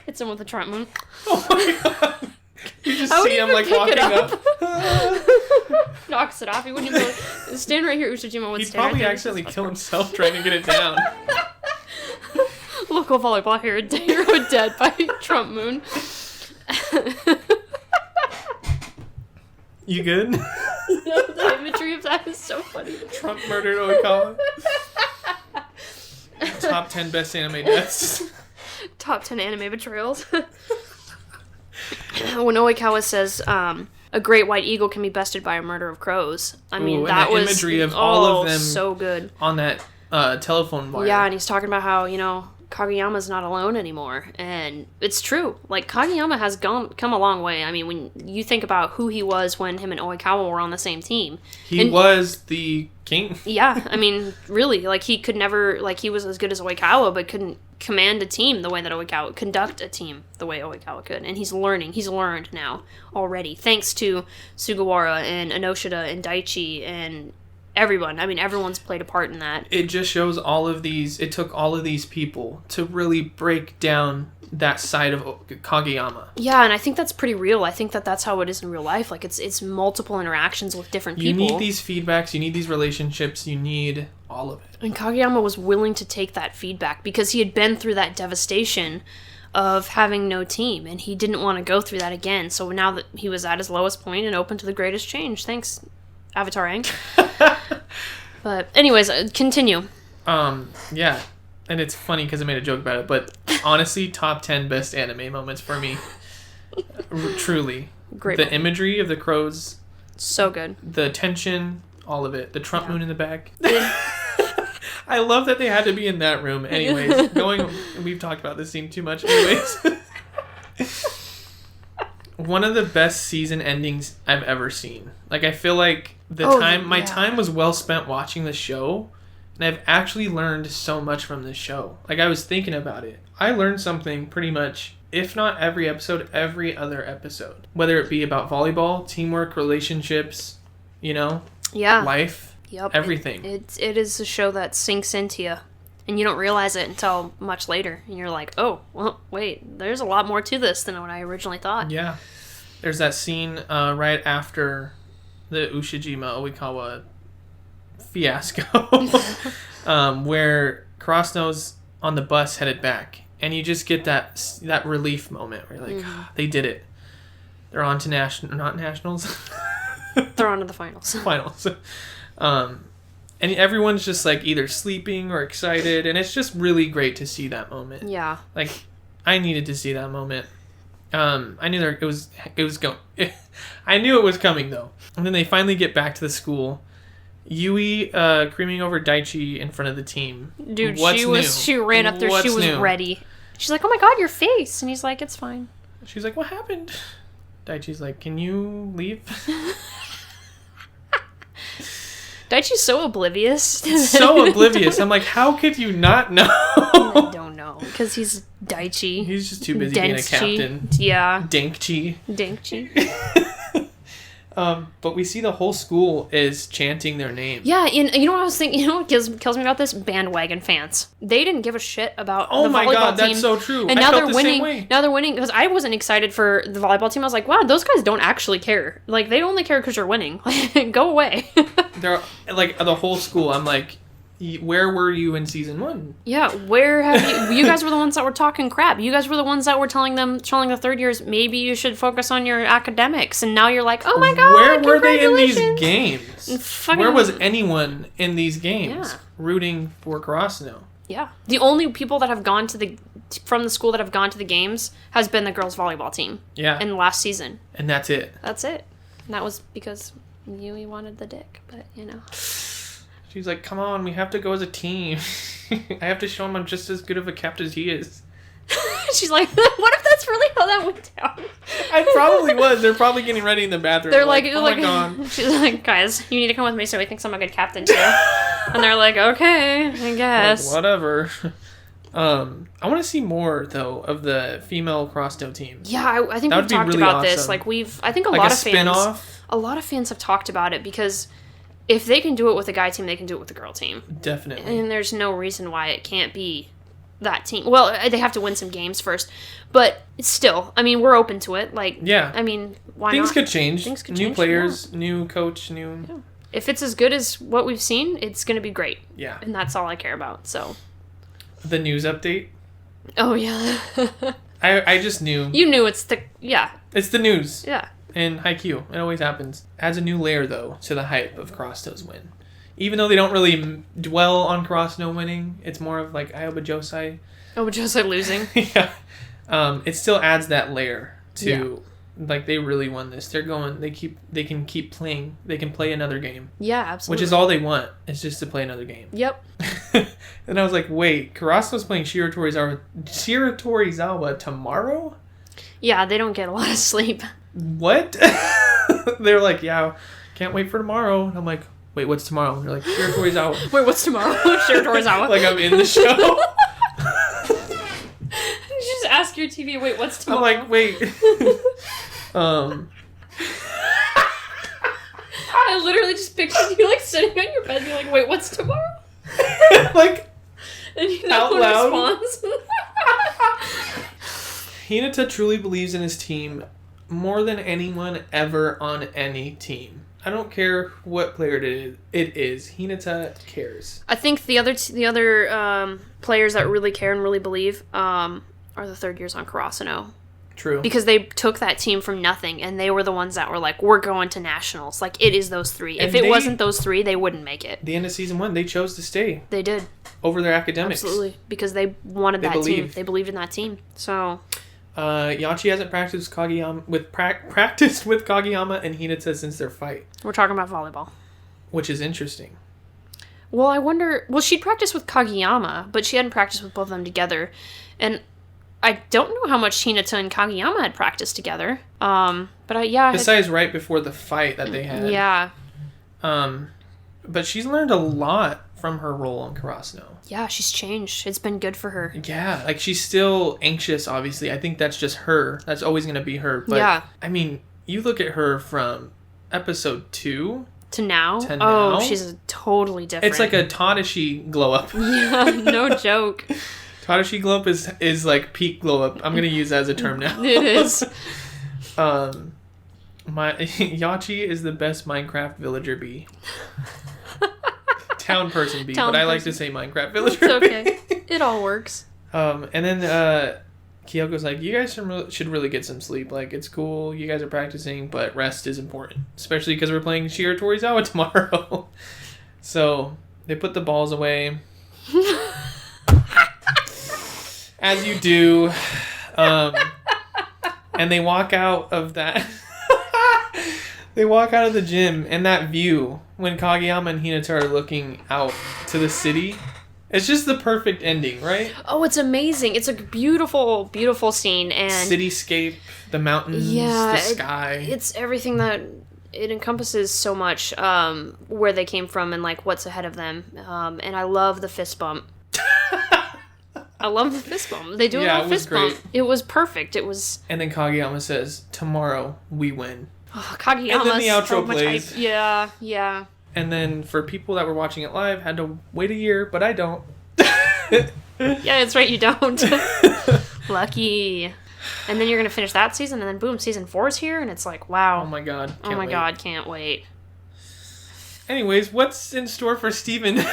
B: Hits him with a Trump moon.
A: Oh my god. You just see him walking up.
B: Knocks it off. He wouldn't even stand right here. Ushijima would
A: He'd
B: stand
A: probably
B: right there.
A: accidentally kill himself trying to get it down.
B: Local volleyball hero dead by Trump moon.
A: You good?
B: No, the imagery of that is so funny.
A: Trump murdered Oikawa. Top 10 best anime deaths.
B: Top 10 anime betrayals. When Oikawa says, a great white eagle can be bested by a murder of crows. I mean,
A: Ooh,
B: that
A: and the
B: was
A: imagery of all of them
B: so good.
A: On that telephone wire.
B: Yeah, and he's talking about how, Kageyama's not alone anymore. And it's true. Like, Kageyama has come a long way. I mean, when you think about who he was when him and Oikawa were on the same team.
A: He was the king.
B: Yeah, I mean, really. Like, he could never, like, he was as good as Oikawa, but couldn't command a team the way that Oikawa, conduct a team the way Oikawa could. And he's learned now already. Thanks to Sugawara and Enoshida and Daichi and everyone. I mean, everyone's played a part in that.
A: It just shows it took all of these people to really break down that side of Kageyama.
B: Yeah, and I think that's pretty real. I think that that's how it is in real life. Like, it's multiple interactions with different people.
A: You need these feedbacks, you need these relationships, you need all of it.
B: And Kageyama was willing to take that feedback because he had been through that devastation of having no team, and he didn't want to go through that again. So now that he was at his lowest point and open to the greatest change, thanks, Avatar Aang. But anyways, continue.
A: Yeah. And it's funny because I made a joke about it, but honestly, top 10 best anime moments for me. Truly.
B: Great.
A: The imagery of the crows.
B: So good.
A: The tension, all of it. The Trump moon in the back. I love that they had to be in that room. Anyways, we've talked about this scene too much. Anyways. One of the best season endings I've ever seen. Like, I feel like my time was well spent watching the show, and I've actually learned so much from this show. Like, I was thinking about it. I learned something pretty much, if not every episode, every other episode. Whether it be about volleyball, teamwork, relationships, life, everything.
B: It is a show that sinks into you, and you don't realize it until much later. And you're like, oh, well, wait, there's a lot more to this than what I originally thought.
A: Yeah. There's that scene right after the Ushijima Oikawa fiasco where Crossnose on the bus headed back, and you just get that relief moment where you're like, they did it. They're on to nationals.
B: They're on to the finals.
A: And everyone's just like either sleeping or excited, and it's just really great to see that moment.
B: Yeah.
A: Like, I needed to see that moment. I knew it was going. I knew it was coming though. And then they finally get back to the school. Yui creaming over Daichi in front of the team.
B: Dude, she ran up there. She was ready. She's like, "Oh my god, your face!" And he's like, "It's fine."
A: She's like, "What happened?" Daichi's like, "Can you leave?"
B: Daichi's so oblivious.
A: So oblivious. I'm like, how could you not know?
B: I don't know. Because he's Daichi.
A: He's just too busy being a captain.
B: Yeah.
A: Dinkchi.
B: Dinkchi.
A: But we see the whole school is chanting their name.
B: Yeah, and you know what I was thinking? You know what kills me about this? Bandwagon fans. They didn't give a shit about the volleyball team.
A: Oh my god, that's so true.
B: And
A: now
B: they're winning.
A: Same way.
B: Now they're winning because I wasn't excited for the volleyball team. I was like, wow, those guys don't actually care. Like, they only care because you're winning. Like, go away.
A: They're like the whole school. I'm like, where were you in season 1?
B: Yeah, where have you? You guys were the ones that were talking crap. You guys were the ones that were telling the third years, maybe you should focus on your academics. And now you're like, oh my god,
A: where were they in these games?
B: Where
A: was anyone in these games rooting for Krasno?
B: Yeah, the only people that have gone from the school that have gone to the games has been the girls' volleyball team.
A: Yeah,
B: in the last season.
A: And that's it.
B: That's it. And that was because Yui wanted the dick, but
A: She's like, come on, we have to go as a team. I have to show him I'm just as good of a captain as he is.
B: She's like, what if that's really how that went down?
A: I probably was. They're probably getting ready in the bathroom.
B: They're like,
A: oh my god.
B: She's like, guys, you need to come with me so he thinks I'm a good captain too. And they're like, okay, I guess.
A: Like, whatever. I want to see more though of the female Crossno team.
B: Yeah, I think we've talked really about this. Like I think a lot of fans have talked about it because if they can do it with a guy team, they can do it with a girl team.
A: Definitely.
B: And there's no reason why it can't be that team. Well, they have to win some games first, but still, I mean, we're open to it. Like, yeah. I mean, why
A: Things
B: not?
A: Could change. Things could change. New players, new coach, new... Yeah.
B: If it's as good as what we've seen, it's going to be great.
A: Yeah.
B: And that's all I care about, so...
A: The news update?
B: Oh, yeah.
A: I just knew.
B: You knew it's the... Yeah.
A: It's the news.
B: Yeah.
A: in Haikyuu. It always happens. Adds a new layer, though, to the hype of Kurosano's win. Even though they don't really dwell on Kurosano winning, it's more of like Aoba Josai.
B: Aoba Josai losing.
A: Yeah. It still adds that layer to, like, they really won this. They can keep playing. They can play another game.
B: Yeah, absolutely.
A: Which is all they want. It's just to play another game.
B: Yep.
A: And I was like, wait, Kurosano's playing Shiratorizawa tomorrow?
B: Yeah, they don't get a lot of sleep.
A: What? They're like, yeah, can't wait for tomorrow. And I'm like, wait, what's tomorrow? And they're like, Shiratorizawa.
B: Wait, what's tomorrow? Shiratorizawa.
A: Like I'm in the show.
B: You just ask your TV, wait, what's tomorrow?
A: I'm like, wait.
B: I literally just pictured you like sitting on your bed and you're like, wait, what's tomorrow?
A: Like,
B: and you
A: out
B: no
A: loud.
B: one responds.
A: Hinata truly believes in his team more than anyone ever on any team. I don't care what player it is. Hinata cares.
B: I think the other players that really care and really believe are the third years on Kurosano.
A: True.
B: Because they took that team from nothing, and they were the ones that were like, we're going to nationals. Like, it is those three.
A: And
B: if it wasn't those three, they wouldn't make it.
A: The end of season 1, they chose to stay.
B: They did.
A: Over their academics.
B: Absolutely. Because they wanted that team. They believed in that team. So...
A: Yachi hasn't practiced practiced with Kageyama and Hinata since their fight.
B: We're talking about volleyball.
A: Which is interesting.
B: Well, I wonder... Well, she'd practiced with Kageyama, but she hadn't practiced with both of them together. And I don't know how much Hinata and Kageyama had practiced together.
A: Besides right before the fight that they had.
B: Yeah.
A: But she's learned a lot from her role on Kurosano.
B: Yeah, she's changed. It's been good for her.
A: Yeah, like she's still anxious, obviously. I think that's just her. That's always going to be her. But,
B: yeah.
A: I mean, you look at her from episode 2...
B: To now?
A: To
B: she's totally different.
A: It's like a Tadashi glow up.
B: Yeah, no joke.
A: Tadashi glow up is like peak glow up. I'm going to use that as a term now.
B: It is.
A: Yachi is the best Minecraft villager bee. Town person bee, but I like to say Minecraft villager
B: It's okay. It all works.
A: And then Kyoko's like, you guys should really get some sleep. Like, it's cool, you guys are practicing, but rest is important. Especially because we're playing Shiratorizawa tomorrow. So, they put the balls away. As you do. And they walk out of that... They walk out of the gym, and that view, when Kageyama and Hinata are looking out to the city, it's just the perfect ending, right?
B: Oh, it's amazing. It's a beautiful, beautiful scene. And
A: cityscape, the mountains, the sky.
B: It's everything that... It encompasses so much where they came from and, like, what's ahead of them. And I love the fist bump. I love the fist bump. They do a little fist bump. It was perfect. It was...
A: And then Kageyama says, tomorrow, we win.
B: Oh, Kageyama.
A: And then the outro plays.
B: Hype. Yeah, yeah.
A: And then for people that were watching it live, had to wait a year, but I don't.
B: Yeah, that's right, you don't. Lucky. And then you're going to finish that season, and then boom, season 4 is here, and it's like, wow.
A: Oh my god.
B: God, can't wait.
A: Anyways, what's in store for Steven?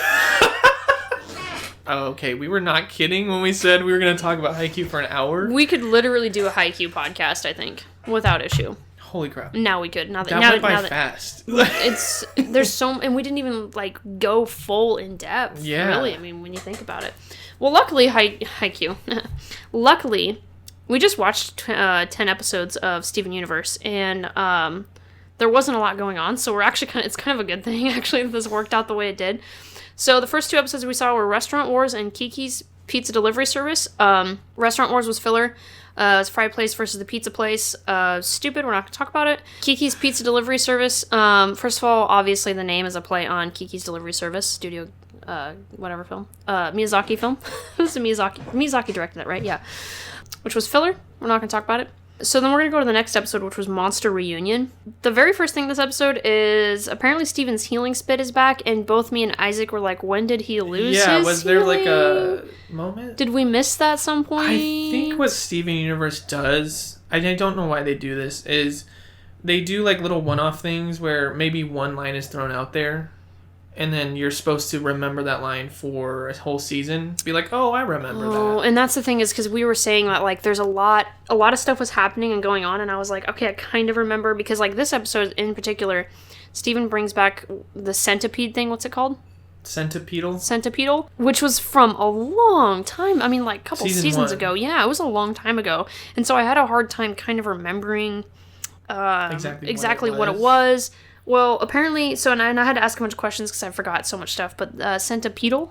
A: Oh, okay, we were not kidding when we said we were going to talk about Haikyuu for an hour.
B: We could literally do a Haikyuu podcast, I think, without issue.
A: Holy crap.
B: Now we could. That
A: went by fast.
B: There's so... And we didn't even, like, go full in depth.
A: Yeah.
B: Really, I mean, when you think about it. Well, luckily, Haikyuu. Luckily, we just watched 10 episodes of Steven Universe, and there wasn't a lot going on, so we're actually it's kind of a good thing, actually, that this worked out the way it did. So the first 2 episodes we saw were Restaurant Wars and Kiki's Pizza Delivery Service. Restaurant Wars was filler. It's Fried Place versus the Pizza Place. Stupid, we're not going to talk about it. Kiki's Pizza Delivery Service. First of all, obviously the name is a play on Kiki's Delivery Service, studio, whatever film. Miyazaki film. It was Miyazaki directed that, right? Yeah. Which was filler. We're not going to talk about it. So then we're going to go to the next episode, which was Monster Reunion. The very first thing this episode is apparently Steven's healing spit is back, and both me and Isaac were like, when did he lose his
A: was there
B: healing?
A: like a moment?
B: Did we miss that at some point?
A: I think what Steven Universe does, I don't know why they do this, is they do like little one-off things where maybe one line is thrown out there, and then you're supposed to remember that line for a whole season. Be like, oh, I remember that.
B: And that's the thing is because we were saying that like there's a lot of stuff was happening and going on, and I was like, okay, I kind of remember because like this episode in particular, Steven brings back the centipede thing. What's it called? Centipedal, which was from a long time. I mean, like a couple seasons ago. Yeah, it was a long time ago, and so I had a hard time kind of remembering exactly what it was. Well, apparently, and I had to ask a bunch of questions because I forgot so much stuff, but centipedal,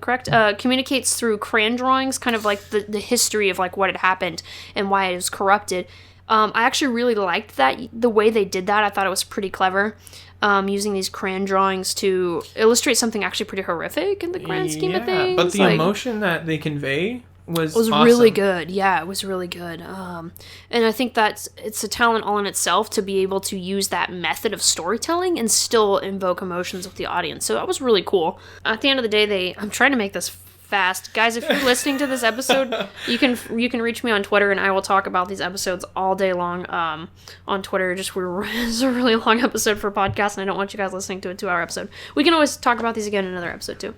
B: correct, communicates through crayon drawings, kind of like the history of like what had happened and why it was corrupted. I actually really liked the way they did that. I thought it was pretty clever, using these crayon drawings to illustrate something actually pretty horrific in the grand scheme of things.
A: But the emotion that they convey was awesome.
B: Really good. Yeah, it was really good. And I think it's a talent all in itself to be able to use that method of storytelling and still invoke emotions with the audience. So that was really cool. At the end of the day, I'm trying to make this fast. Guys, if you're listening to this episode, you can reach me on Twitter and I will talk about these episodes all day long on Twitter. It's a really long episode for a podcast and I don't want you guys listening to a 2-hour episode. We can always talk about these again in another episode too.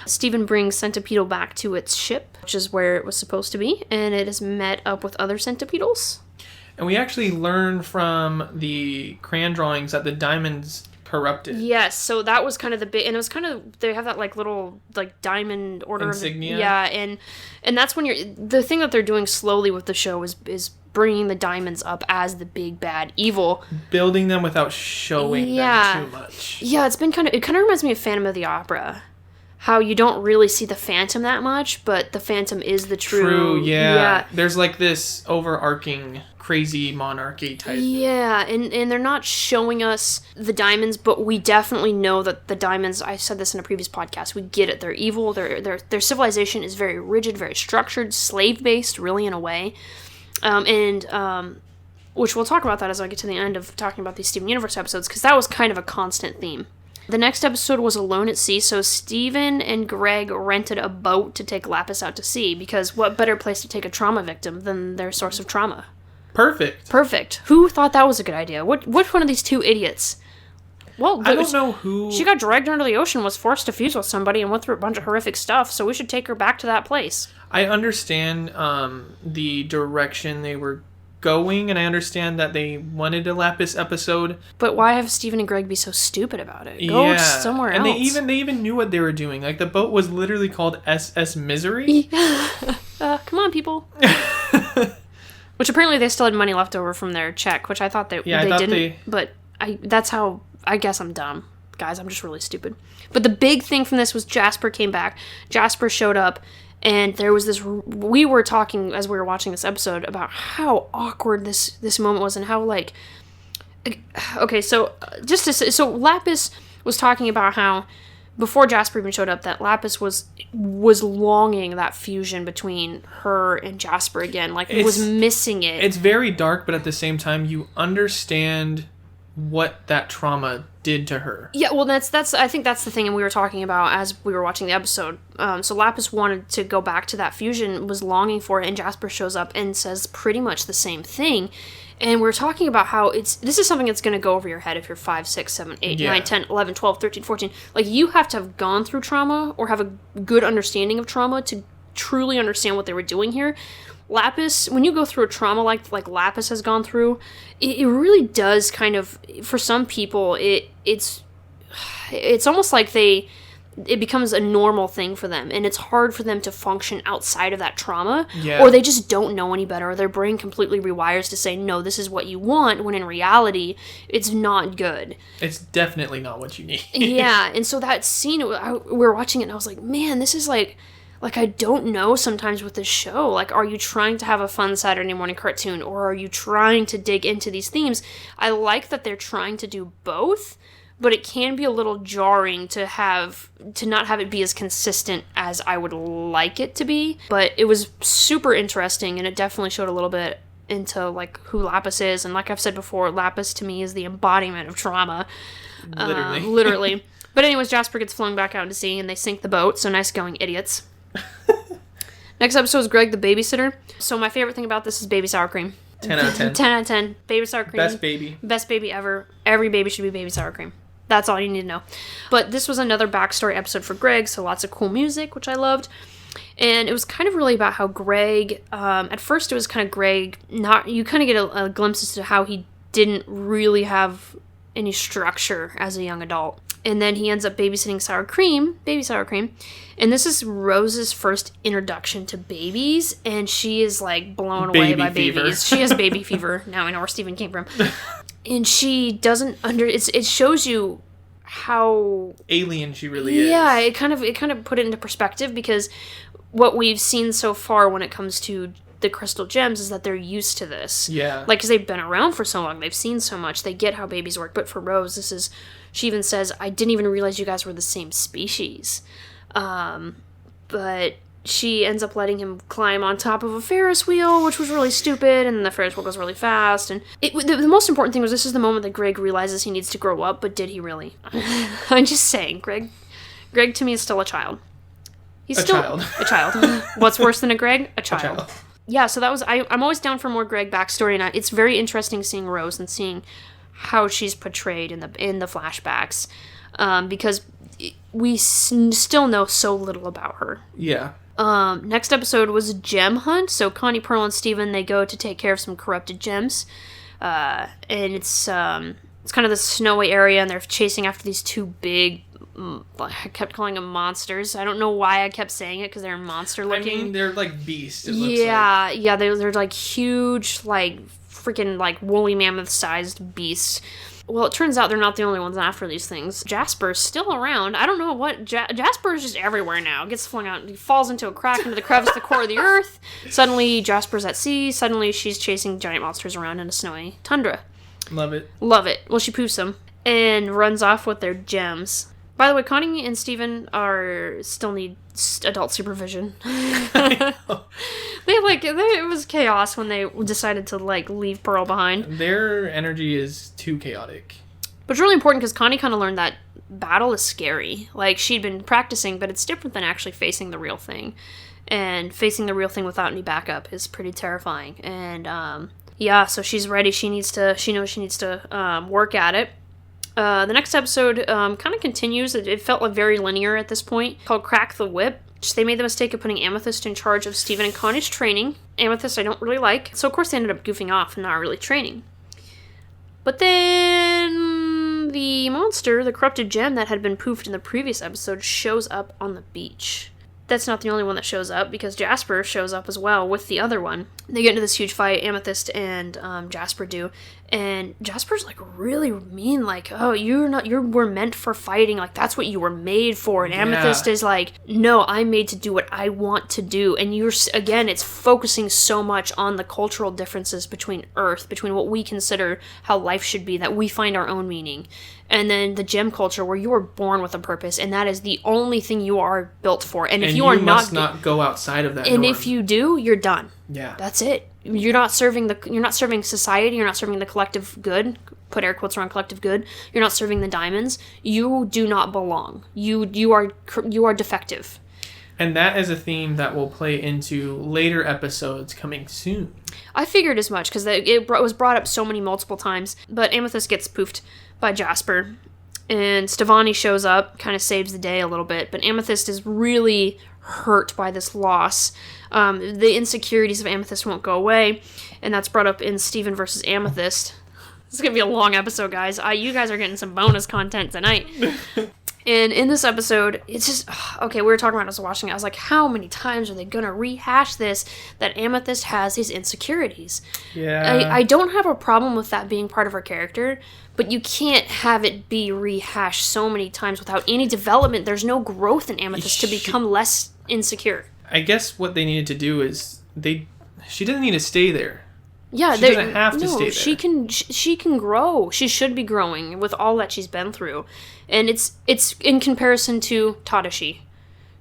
B: Steven brings Centipedal back to its ship, which is where it was supposed to be, and it is met up with other Centipedals.
A: And we actually learn from the crayon drawings that the diamonds corrupted.
B: Yes, so that was kind of the big, and it was kind of, they have that like little like diamond order
A: insignia.
B: Yeah, and that's when the thing that they're doing slowly with the show is bringing the diamonds up as the big bad evil,
A: building them without showing them too much.
B: Yeah, it kind of reminds me of Phantom of the Opera. How you don't really see the Phantom that much, but the Phantom is the true.
A: Yeah. There's like this overarching crazy monarchy type.
B: Yeah, and they're not showing us the diamonds, but we definitely know that the diamonds, I said this in a previous podcast, we get it. They're evil. Their civilization is very rigid, very structured, slave-based, really, in a way. Which we'll talk about that as I get to the end of talking about these Steven Universe episodes, because that was kind of a constant theme. The next episode was Alone at Sea, so Steven and Greg rented a boat to take Lapis out to sea, because what better place to take a trauma victim than their source of trauma? Perfect. Who thought that was a good idea? Which one of these two idiots? Well,
A: I don't know who...
B: She got dragged under the ocean, was forced to fuse with somebody, and went through a bunch of horrific stuff, so we should take her back to that place.
A: I understand the direction they were going, and I understand that they wanted a Lapis episode.
B: But why have Steven and Greg be so stupid about it? Go somewhere else.
A: And they even knew what they were doing. Like, the boat was literally called SS Misery.
B: Come on, people. Which apparently they still had money left over from their check, which I thought they didn't. But that's how, I guess I'm dumb. Guys, I'm just really stupid. But the big thing from this was Jasper came back. Jasper showed up. And there was this, we were talking as we were watching this episode about how awkward this moment was and how like, okay, so so Lapis was talking about how before Jasper even showed up that Lapis was longing that fusion between her and Jasper again, like he was missing it.
A: It's very dark, but at the same time you understand what that trauma did to her.
B: Yeah, well, that's I think that's the thing, and we were talking about as we were watching the episode. So Lapis wanted to go back to that fusion, was longing for it, and Jasper shows up and says pretty much the same thing. And we're talking about how this is something that's going to go over your head if you're 5, 6, 7, 8, 9, 10, 11, 12, 13, 14. Like, you have to have gone through trauma or have a good understanding of trauma to truly understand what they were doing here. Lapis, when you go through a trauma like Lapis has gone through, it really does kind of, for some people, it's almost like it becomes a normal thing for them, and it's hard for them to function outside of that trauma, or they just don't know any better, or their brain completely rewires to say, no, this is what you want, when in reality, it's not good.
A: It's definitely not what you need.
B: Yeah, and so that scene, we were watching it, and I was like, man, this is like, I don't know sometimes with this show. Like, are you trying to have a fun Saturday morning cartoon, or are you trying to dig into these themes? I like that they're trying to do both, but it can be a little jarring to not have it be as consistent as I would like it to be. But it was super interesting, and it definitely showed a little bit into, like, who Lapis is. And like I've said before, Lapis to me is the embodiment of trauma. Literally. But anyways, Jasper gets flown back out to sea, and they sink the boat, so nice going, idiots. Next episode is Greg the babysitter. So my favorite thing about this is baby sour cream.
A: 10 out of 10.
B: 10 out of 10. Baby sour cream.
A: Best baby.
B: Best baby ever. Every baby should be baby sour cream. That's all you need to know. But this was another backstory episode for Greg, so lots of cool music, which I loved. And it was kind of really about how Greg, at first it was kind of Greg, you kind of get a glimpse as to how he didn't really have any structure as a young adult. And then he ends up babysitting baby sour cream. And this is Rose's first introduction to babies, and she is like blown away by babies. She has baby fever. Now I know where Steven came from. And she doesn't it shows you how
A: alien she really is.
B: Yeah, it kind of put it into perspective, because what we've seen so far when it comes to the crystal gems is that they're used to this.
A: Yeah.
B: Like, because they've been around for so long, they've seen so much, they get how babies work. But for Rose, she even says, I didn't even realize you guys were the same species. But she ends up letting him climb on top of a Ferris wheel, which was really stupid, and the Ferris wheel goes really fast. And the most important thing was, this is the moment that Greg realizes he needs to grow up, but did he really? I'm just saying, Greg to me is still a child. He's still a child. What's worse than a Greg? A child. Yeah, so that was, I'm always down for more Greg backstory, and it's very interesting seeing Rose and seeing how she's portrayed in the flashbacks, because we still know so little about her.
A: Yeah.
B: Next episode was a gem hunt. So Connie, Pearl, and Steven, they go to take care of some corrupted gems. And it's kind of the snowy area, and they're chasing after these two big, I kept calling them monsters. I don't know why I kept saying it, because they're monster looking.
A: I mean, they're like beasts,
B: Yeah, they're like huge, like freaking like woolly mammoth sized beasts. Well, it turns out they're not the only ones after these things. Jasper's still around. I don't know what... Jasper's just everywhere now. Gets flung out. He falls into a crack into the crevice, the core of the earth. Suddenly, Jasper's at sea. Suddenly, she's chasing giant monsters around in a snowy tundra.
A: Love it.
B: Well, she poofs them and runs off with their gems. By the way, Connie and Steven still need adult supervision. It was chaos when they decided to leave Pearl behind.
A: Their energy is too chaotic.
B: But it's really important, because Connie kind of learned that battle is scary. Like, she'd been practicing, but it's different than actually facing the real thing. And facing the real thing without any backup is pretty terrifying. And so she's ready. She knows she needs to work at it. The next episode kind of continues. It felt very linear at this point, called Crack the Whip. They made the mistake of putting Amethyst in charge of Steven and Connie's training. Amethyst I don't really like. So, of course, they ended up goofing off and not really training. But then the monster, the corrupted gem that had been poofed in the previous episode, shows up on the beach. That's not the only one that shows up, because Jasper shows up as well with the other one. They get into this huge fight, Amethyst and Jasper do, and Jasper's really mean, oh, you were meant for fighting, that's what you were made for, and Amethyst is no, I'm made to do what I want to do, and it's focusing so much on the cultural differences between Earth, between what we consider how life should be, that we find our own meaning. And then the gem culture, where you are born with a purpose, and that is the only thing you are built for. And if you are
A: must not go outside of that.
B: And
A: norm.
B: if you do, you're done.
A: Yeah,
B: that's it. You're not serving society. You're not serving the collective good. Put air quotes around collective good. You're not serving the diamonds. You do not belong. You are defective.
A: And that is a theme that will play into later episodes coming soon.
B: I figured as much, because it was brought up so multiple times. But Amethyst gets poofed by Jasper, and Stevani shows up, kind of saves the day a little bit, but Amethyst is really hurt by this loss. The insecurities of Amethyst won't go away, and that's brought up in Steven versus Amethyst. This is going to be a long episode, guys. You guys are getting some bonus content tonight. And in this episode, it's just... Okay, we were talking about it as I was watching it. I was like, how many times are they going to rehash this, that Amethyst has these insecurities?
A: Yeah.
B: I don't have a problem with that being part of her character, but you can't have it be rehashed so many times without any development. There's no growth in Amethyst to become less insecure.
A: I guess what they needed to do is... She doesn't need to stay there.
B: Yeah,
A: she doesn't have to stay there.
B: She can grow. She should be growing with all that she's been through. And it's in comparison to Tadashi,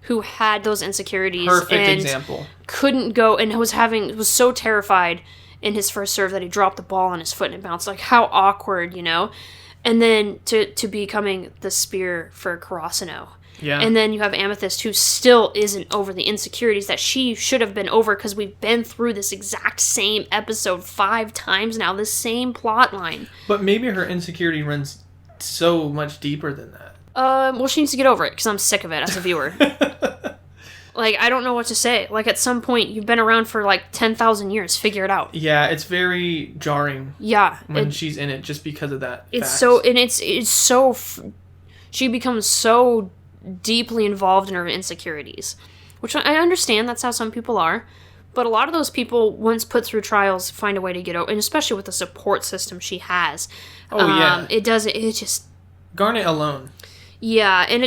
B: who had those insecurities.
A: Perfect example.
B: Couldn't go and was so terrified in his first serve that he dropped the ball on his foot and it bounced. How awkward, And then to becoming the spear for Karasuno.
A: Yeah.
B: And then you have Amethyst, who still isn't over the insecurities that she should have been over, because we've been through this exact same episode 5 times now, this same plot line.
A: But maybe her insecurity runs so much deeper than that.
B: Well, she needs to get over it, because I'm sick of it as a viewer. Like, I don't know what to say. Like, at some point, you've been around for, like, 10,000 years. Figure it out.
A: Yeah, it's very jarring.
B: Yeah.
A: When she's in it, just because of that.
B: It's
A: fact.
B: so, and it's so, she becomes so deeply involved in her insecurities. Which I understand, that's how some people are. But a lot of those people, once put through trials, find a way to get over, and especially with the support system she has.
A: Oh, yeah.
B: It just...
A: Garnet alone.
B: Yeah, and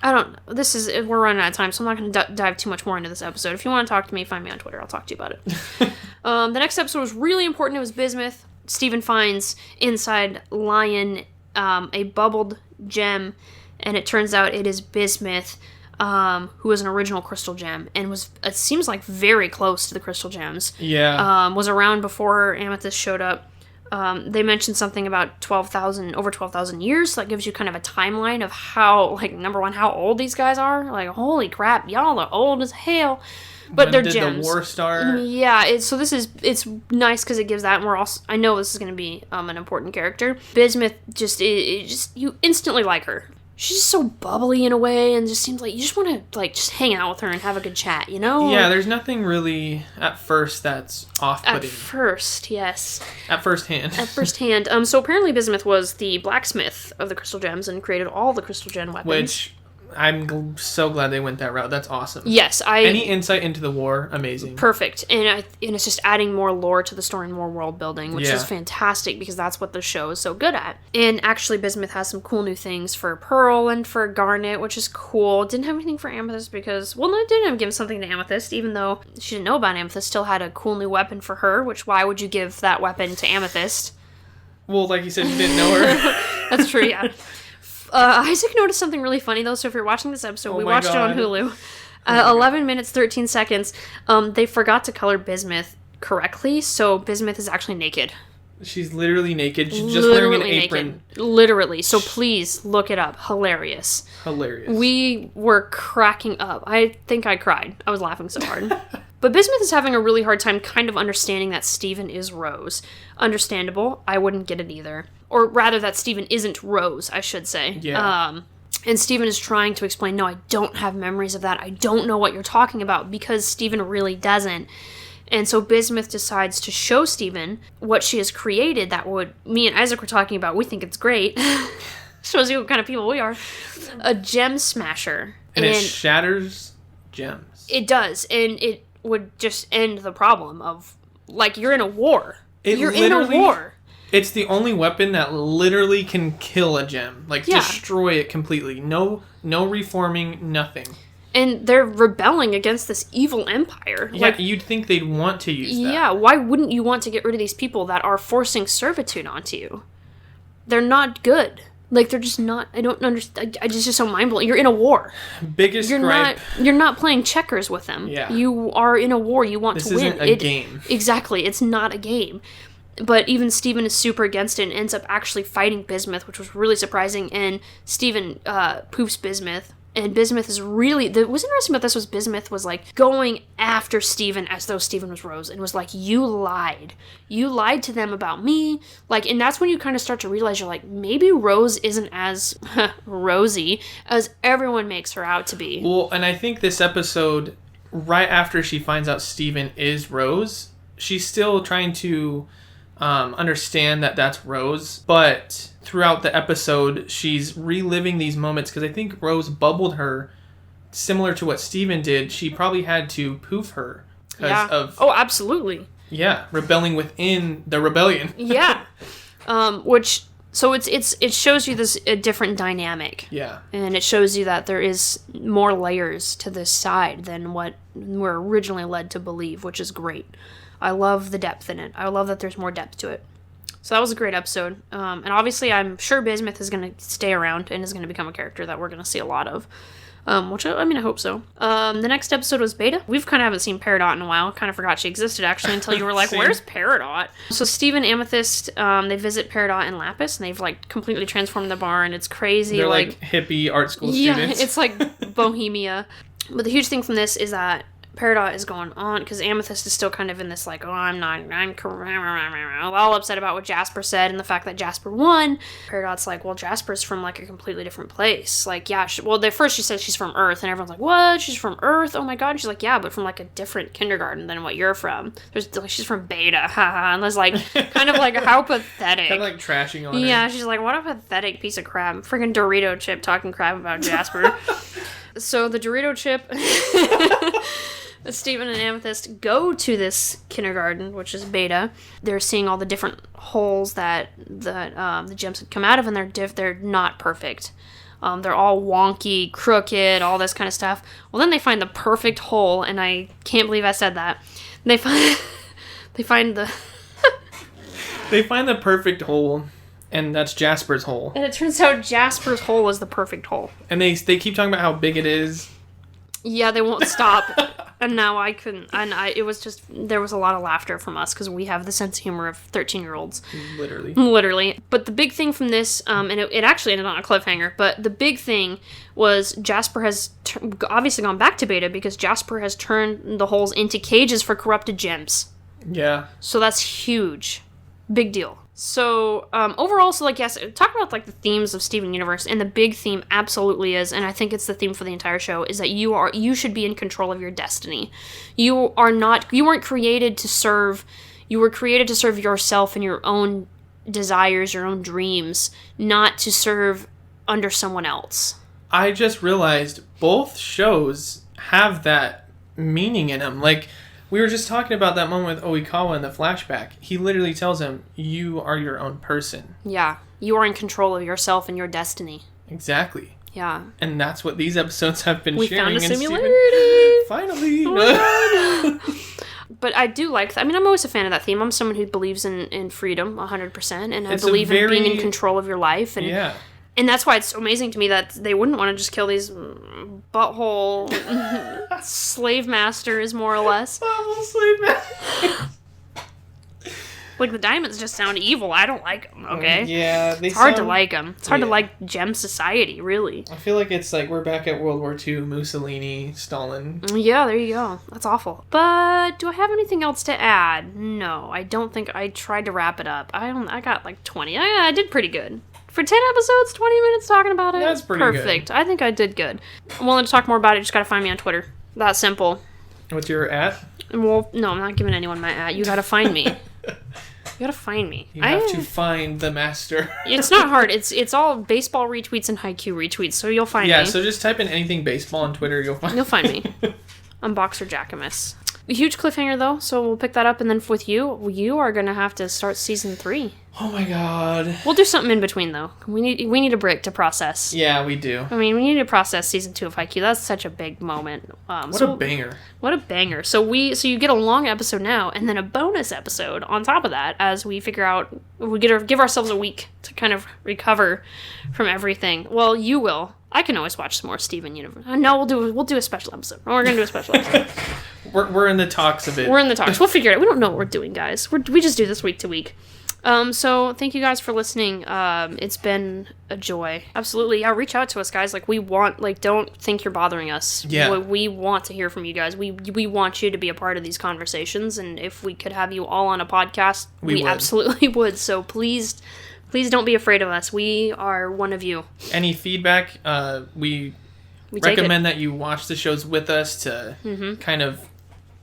B: I don't know. We're running out of time, so I'm not going to dive too much more into this episode. If you want to talk to me, find me on Twitter. I'll talk to you about it. The next episode was really important. It was bismuth. Stephen finds inside Lion a bubbled gem, and it turns out it is bismuth, who was an original crystal gem, and it seems like very close to the crystal gems.
A: Yeah.
B: Was around before Amethyst showed up. They mentioned something about over 12,000 years. So that gives you kind of a timeline of how, like, number one, how old these guys are. Like, holy crap, y'all are old as hell. But
A: when
B: they're
A: did
B: gems.
A: The war start?
B: Yeah, it's nice because it gives that. And we're also, I know this is going to be an important character. Bismuth you instantly like her. She's just so bubbly in a way, and just seems like you just want to, like, just hang out with her and have a good chat, you know?
A: Yeah, there's nothing really at first that's off-putting.
B: At first, yes.
A: At first hand.
B: So apparently Bismuth was the blacksmith of the crystal gems and created all the crystal gem weapons.
A: Which, I'm so glad they went that route. That's awesome.
B: Yes,
A: Any insight into the war, amazing.
B: Perfect. And it's just adding more lore to the story and more world building, which is fantastic because that's what the show is so good at. And actually, Bismuth has some cool new things for Pearl and for Garnet, which is cool. Didn't have anything for Amethyst because, well, no, it didn't give something to Amethyst, even though she didn't know about Amethyst, still had a cool new weapon for her, which why would you give that weapon to Amethyst?
A: Well, like you said, you didn't know her.
B: That's true, yeah. Isaac noticed something really funny, though, so if you're watching this episode, we watched it on Hulu. 11 minutes, 13 seconds. They forgot to color Bismuth correctly, so Bismuth is actually naked.
A: She's literally naked. She's just wearing an apron.
B: Naked. Literally. So please look it up. Hilarious. We were cracking up. I think I cried. I was laughing so hard. But Bismuth is having a really hard time kind of understanding that Steven is Rose. Understandable. I wouldn't get it either. Or rather that Steven isn't Rose, I should say.
A: Yeah.
B: And Steven is trying to explain, no, I don't have memories of that. I don't know what you're talking about, because Steven really doesn't. And so Bismuth decides to show Steven what she has created that would, me and Isaac were talking about, we think it's great. Shows you what kind of people we are. A gem smasher.
A: And it shatters gems.
B: It does. And it would just end the problem of, like, you're in a war. You're in a war.
A: It's the only weapon that literally can kill a gem. Like, destroy it completely. No reforming, nothing.
B: And they're rebelling against this evil empire.
A: Yeah, like, you'd think they'd want to use that.
B: Yeah, why wouldn't you want to get rid of these people that are forcing servitude onto you? They're not good. Like, they're just not, I don't understand, it's just so mind-blowing. You're in a war.
A: Biggest gripe.
B: You're not playing checkers with them.
A: Yeah.
B: You are in a war, you want to win.
A: This isn't a game.
B: Exactly, it's not a game. But even Steven is super against it and ends up actually fighting Bismuth, which was really surprising, and Steven poofs Bismuth. And Bismuth is really... What's interesting about this was Bismuth was, like, going after Steven as though Steven was Rose. And was like, you lied. You lied to them about me. Like, and that's when you kind of start to realize you're like, maybe Rose isn't as rosy as everyone makes her out to be.
A: Well, and I think this episode, right after she finds out Steven is Rose, she's still trying to understand that that's Rose. But... throughout the episode, she's reliving these moments because I think Rose bubbled her similar to what Steven did. She probably had to poof her because of...
B: Oh, absolutely.
A: Yeah, rebelling within the rebellion.
B: Yeah. Which... So it shows you a different dynamic.
A: Yeah.
B: And it shows you that there is more layers to this side than what we're originally led to believe, which is great. I love the depth in it. I love that there's more depth to it. So that was a great episode. And obviously, I'm sure Bismuth is going to stay around and is going to become a character that we're going to see a lot of. Which, I hope so. The next episode was Beta. We've kind of haven't seen Peridot in a while. Kind of forgot she existed, actually, until you were like, where's Peridot? So Steve and Amethyst, they visit Peridot and Lapis, and they've, like, completely transformed the bar, and it's crazy.
A: They're, like hippie art school students.
B: Yeah, it's like Bohemia. But the huge thing from this is that Peridot is going on because Amethyst is still kind of in this like, oh, I'm all upset about what Jasper said and the fact that Jasper won. Peridot's like, well, Jasper's from like a completely different place. Like, yeah, first she says she's from Earth, and everyone's like, what? She's from Earth? Oh my god. And she's like, yeah, but from like a different kindergarten than what you're from. She's from Beta, haha. And there's like, kind of like, how pathetic.
A: Kind of like trashing on her.
B: Yeah, she's like, what a pathetic piece of crap. Freaking Dorito Chip talking crap about Jasper. So the Dorito Chip, Steven and Amethyst go to this kindergarten, which is Beta. They're seeing all the different holes that the gems had come out of, and they're not perfect. They're all wonky, crooked, all this kind of stuff. Well, then they find the perfect hole, and I can't believe I said that. They find the
A: They find the perfect hole. And that's Jasper's hole.
B: And it turns out Jasper's hole is the perfect hole.
A: And they keep talking about how big it is.
B: Yeah, they won't stop. And now I couldn't. And it was just, there was a lot of laughter from us because we have the sense of humor of 13-year-olds. Literally. But the big thing from this, and it actually ended on a cliffhanger, but the big thing was Jasper has obviously gone back to Beta because Jasper has turned the holes into cages for corrupted gems.
A: Yeah.
B: So that's huge. Big deal. So, overall, yes, talk about, like, the themes of Steven Universe, and the big theme absolutely is, and I think it's the theme for the entire show, is that you should be in control of your destiny. You weren't created to serve, you were created to serve yourself and your own desires, your own dreams, not to serve under someone else.
A: I just realized both shows have that meaning in them, like... We were just talking about that moment with Oikawa in the flashback. He literally tells him, you are your own person.
B: Yeah. You are in control of yourself and your destiny.
A: Exactly.
B: Yeah.
A: And that's what these episodes have been
B: we
A: sharing.
B: We found a similarity!
A: Finally!
B: Oh but I do like that. I mean, I'm always a fan of that theme. I'm someone who believes in freedom 100%. And I believe in being in control of your life. And,
A: yeah.
B: And that's why it's so amazing to me that they wouldn't want to just kill these butthole slave masters, more or less.
A: Butthole slave masters.
B: Like, the diamonds just sound evil. I don't like them, okay?
A: Yeah,
B: it's hard to like them. It's hard to like gem society, really.
A: I feel like it's like we're back at World War II, Mussolini, Stalin.
B: Yeah, there you go. That's awful. But do I have anything else to add? No, I don't think. I tried to wrap it up. I got like 20. I did pretty good. For 10 episodes, 20 minutes talking about it.
A: That's pretty
B: perfect. Good. I think I did good. I'm willing to talk more about it. You just gotta find me on Twitter. That simple.
A: What's your @?
B: Well, no, I'm not giving anyone my @. You gotta find me. You gotta find me.
A: You have to find the master.
B: It's not hard. It's all baseball retweets and haiku retweets, so you'll find me.
A: Yeah, so just type in anything baseball on Twitter, you'll find
B: me. I'm Boxer Jackamus. A huge cliffhanger, though, so we'll pick that up, and then with you are gonna have to start season 3.
A: Oh my god.
B: We'll do something in between, though. We need a break to process.
A: Yeah, we do.
B: I mean, we need to process season 2 of Haikyuu. That's such a big moment.
A: What a banger.
B: What a banger. So you get a long episode now, and then a bonus episode on top of that as we figure out, give ourselves a week to kind of recover from everything. Well, you will. I can always watch some more Steven Universe. No, we'll do a special episode. We're gonna do a special episode.
A: We're in the talks of it.
B: We're in the talks. We'll figure it out. We don't know what we're doing, guys. We just do this week to week. So thank you guys for listening. It's been a joy. Absolutely. Yeah, reach out to us, guys. Like, don't think you're bothering us.
A: Yeah.
B: We want to hear from you guys. We want you to be a part of these conversations, and if we could have you all on a podcast, we absolutely would. So please don't be afraid of us. We are one of you.
A: Any feedback, we recommend that you watch the shows with us to kind of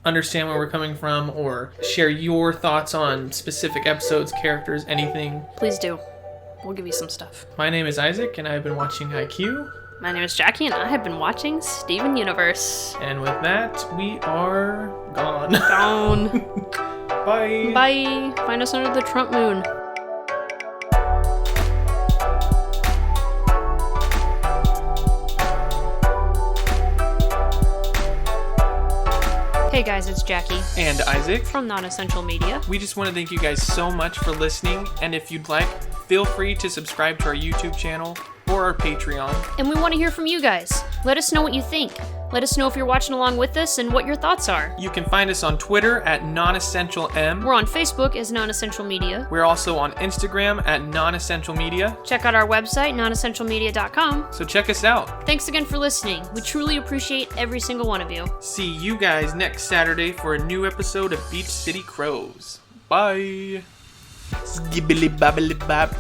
A: understand where we're coming from, or share your thoughts on specific episodes, characters, anything.
B: Please do. We'll give you some stuff.
A: My name is Isaac, and I've been watching Haikyuu.
B: My name is Jackie, and I have been watching Steven Universe.
A: And with that, we are gone.
B: Gone.
A: Bye.
B: Bye. Find us under the Trump moon. Hey guys, it's Jackie.
A: And Isaac.
B: From Nonessential Media.
A: We just want to thank you guys so much for listening, and if you'd like, feel free to subscribe to our YouTube channel, or or our Patreon.
B: And we want to hear from you guys. Let us know what you think. Let us know if you're watching along with us and what your thoughts are.
A: You can find us on Twitter at NonessentialM.
B: We're on Facebook as Non-Essential Media.
A: We're also on Instagram at Nonessential Media.
B: Check out our website, nonessentialmedia.com.
A: So check us out.
B: Thanks again for listening. We truly appreciate every single one of you.
A: See you guys next Saturday for a new episode of Beach City Crows. Bye. Skibbly babbly bab.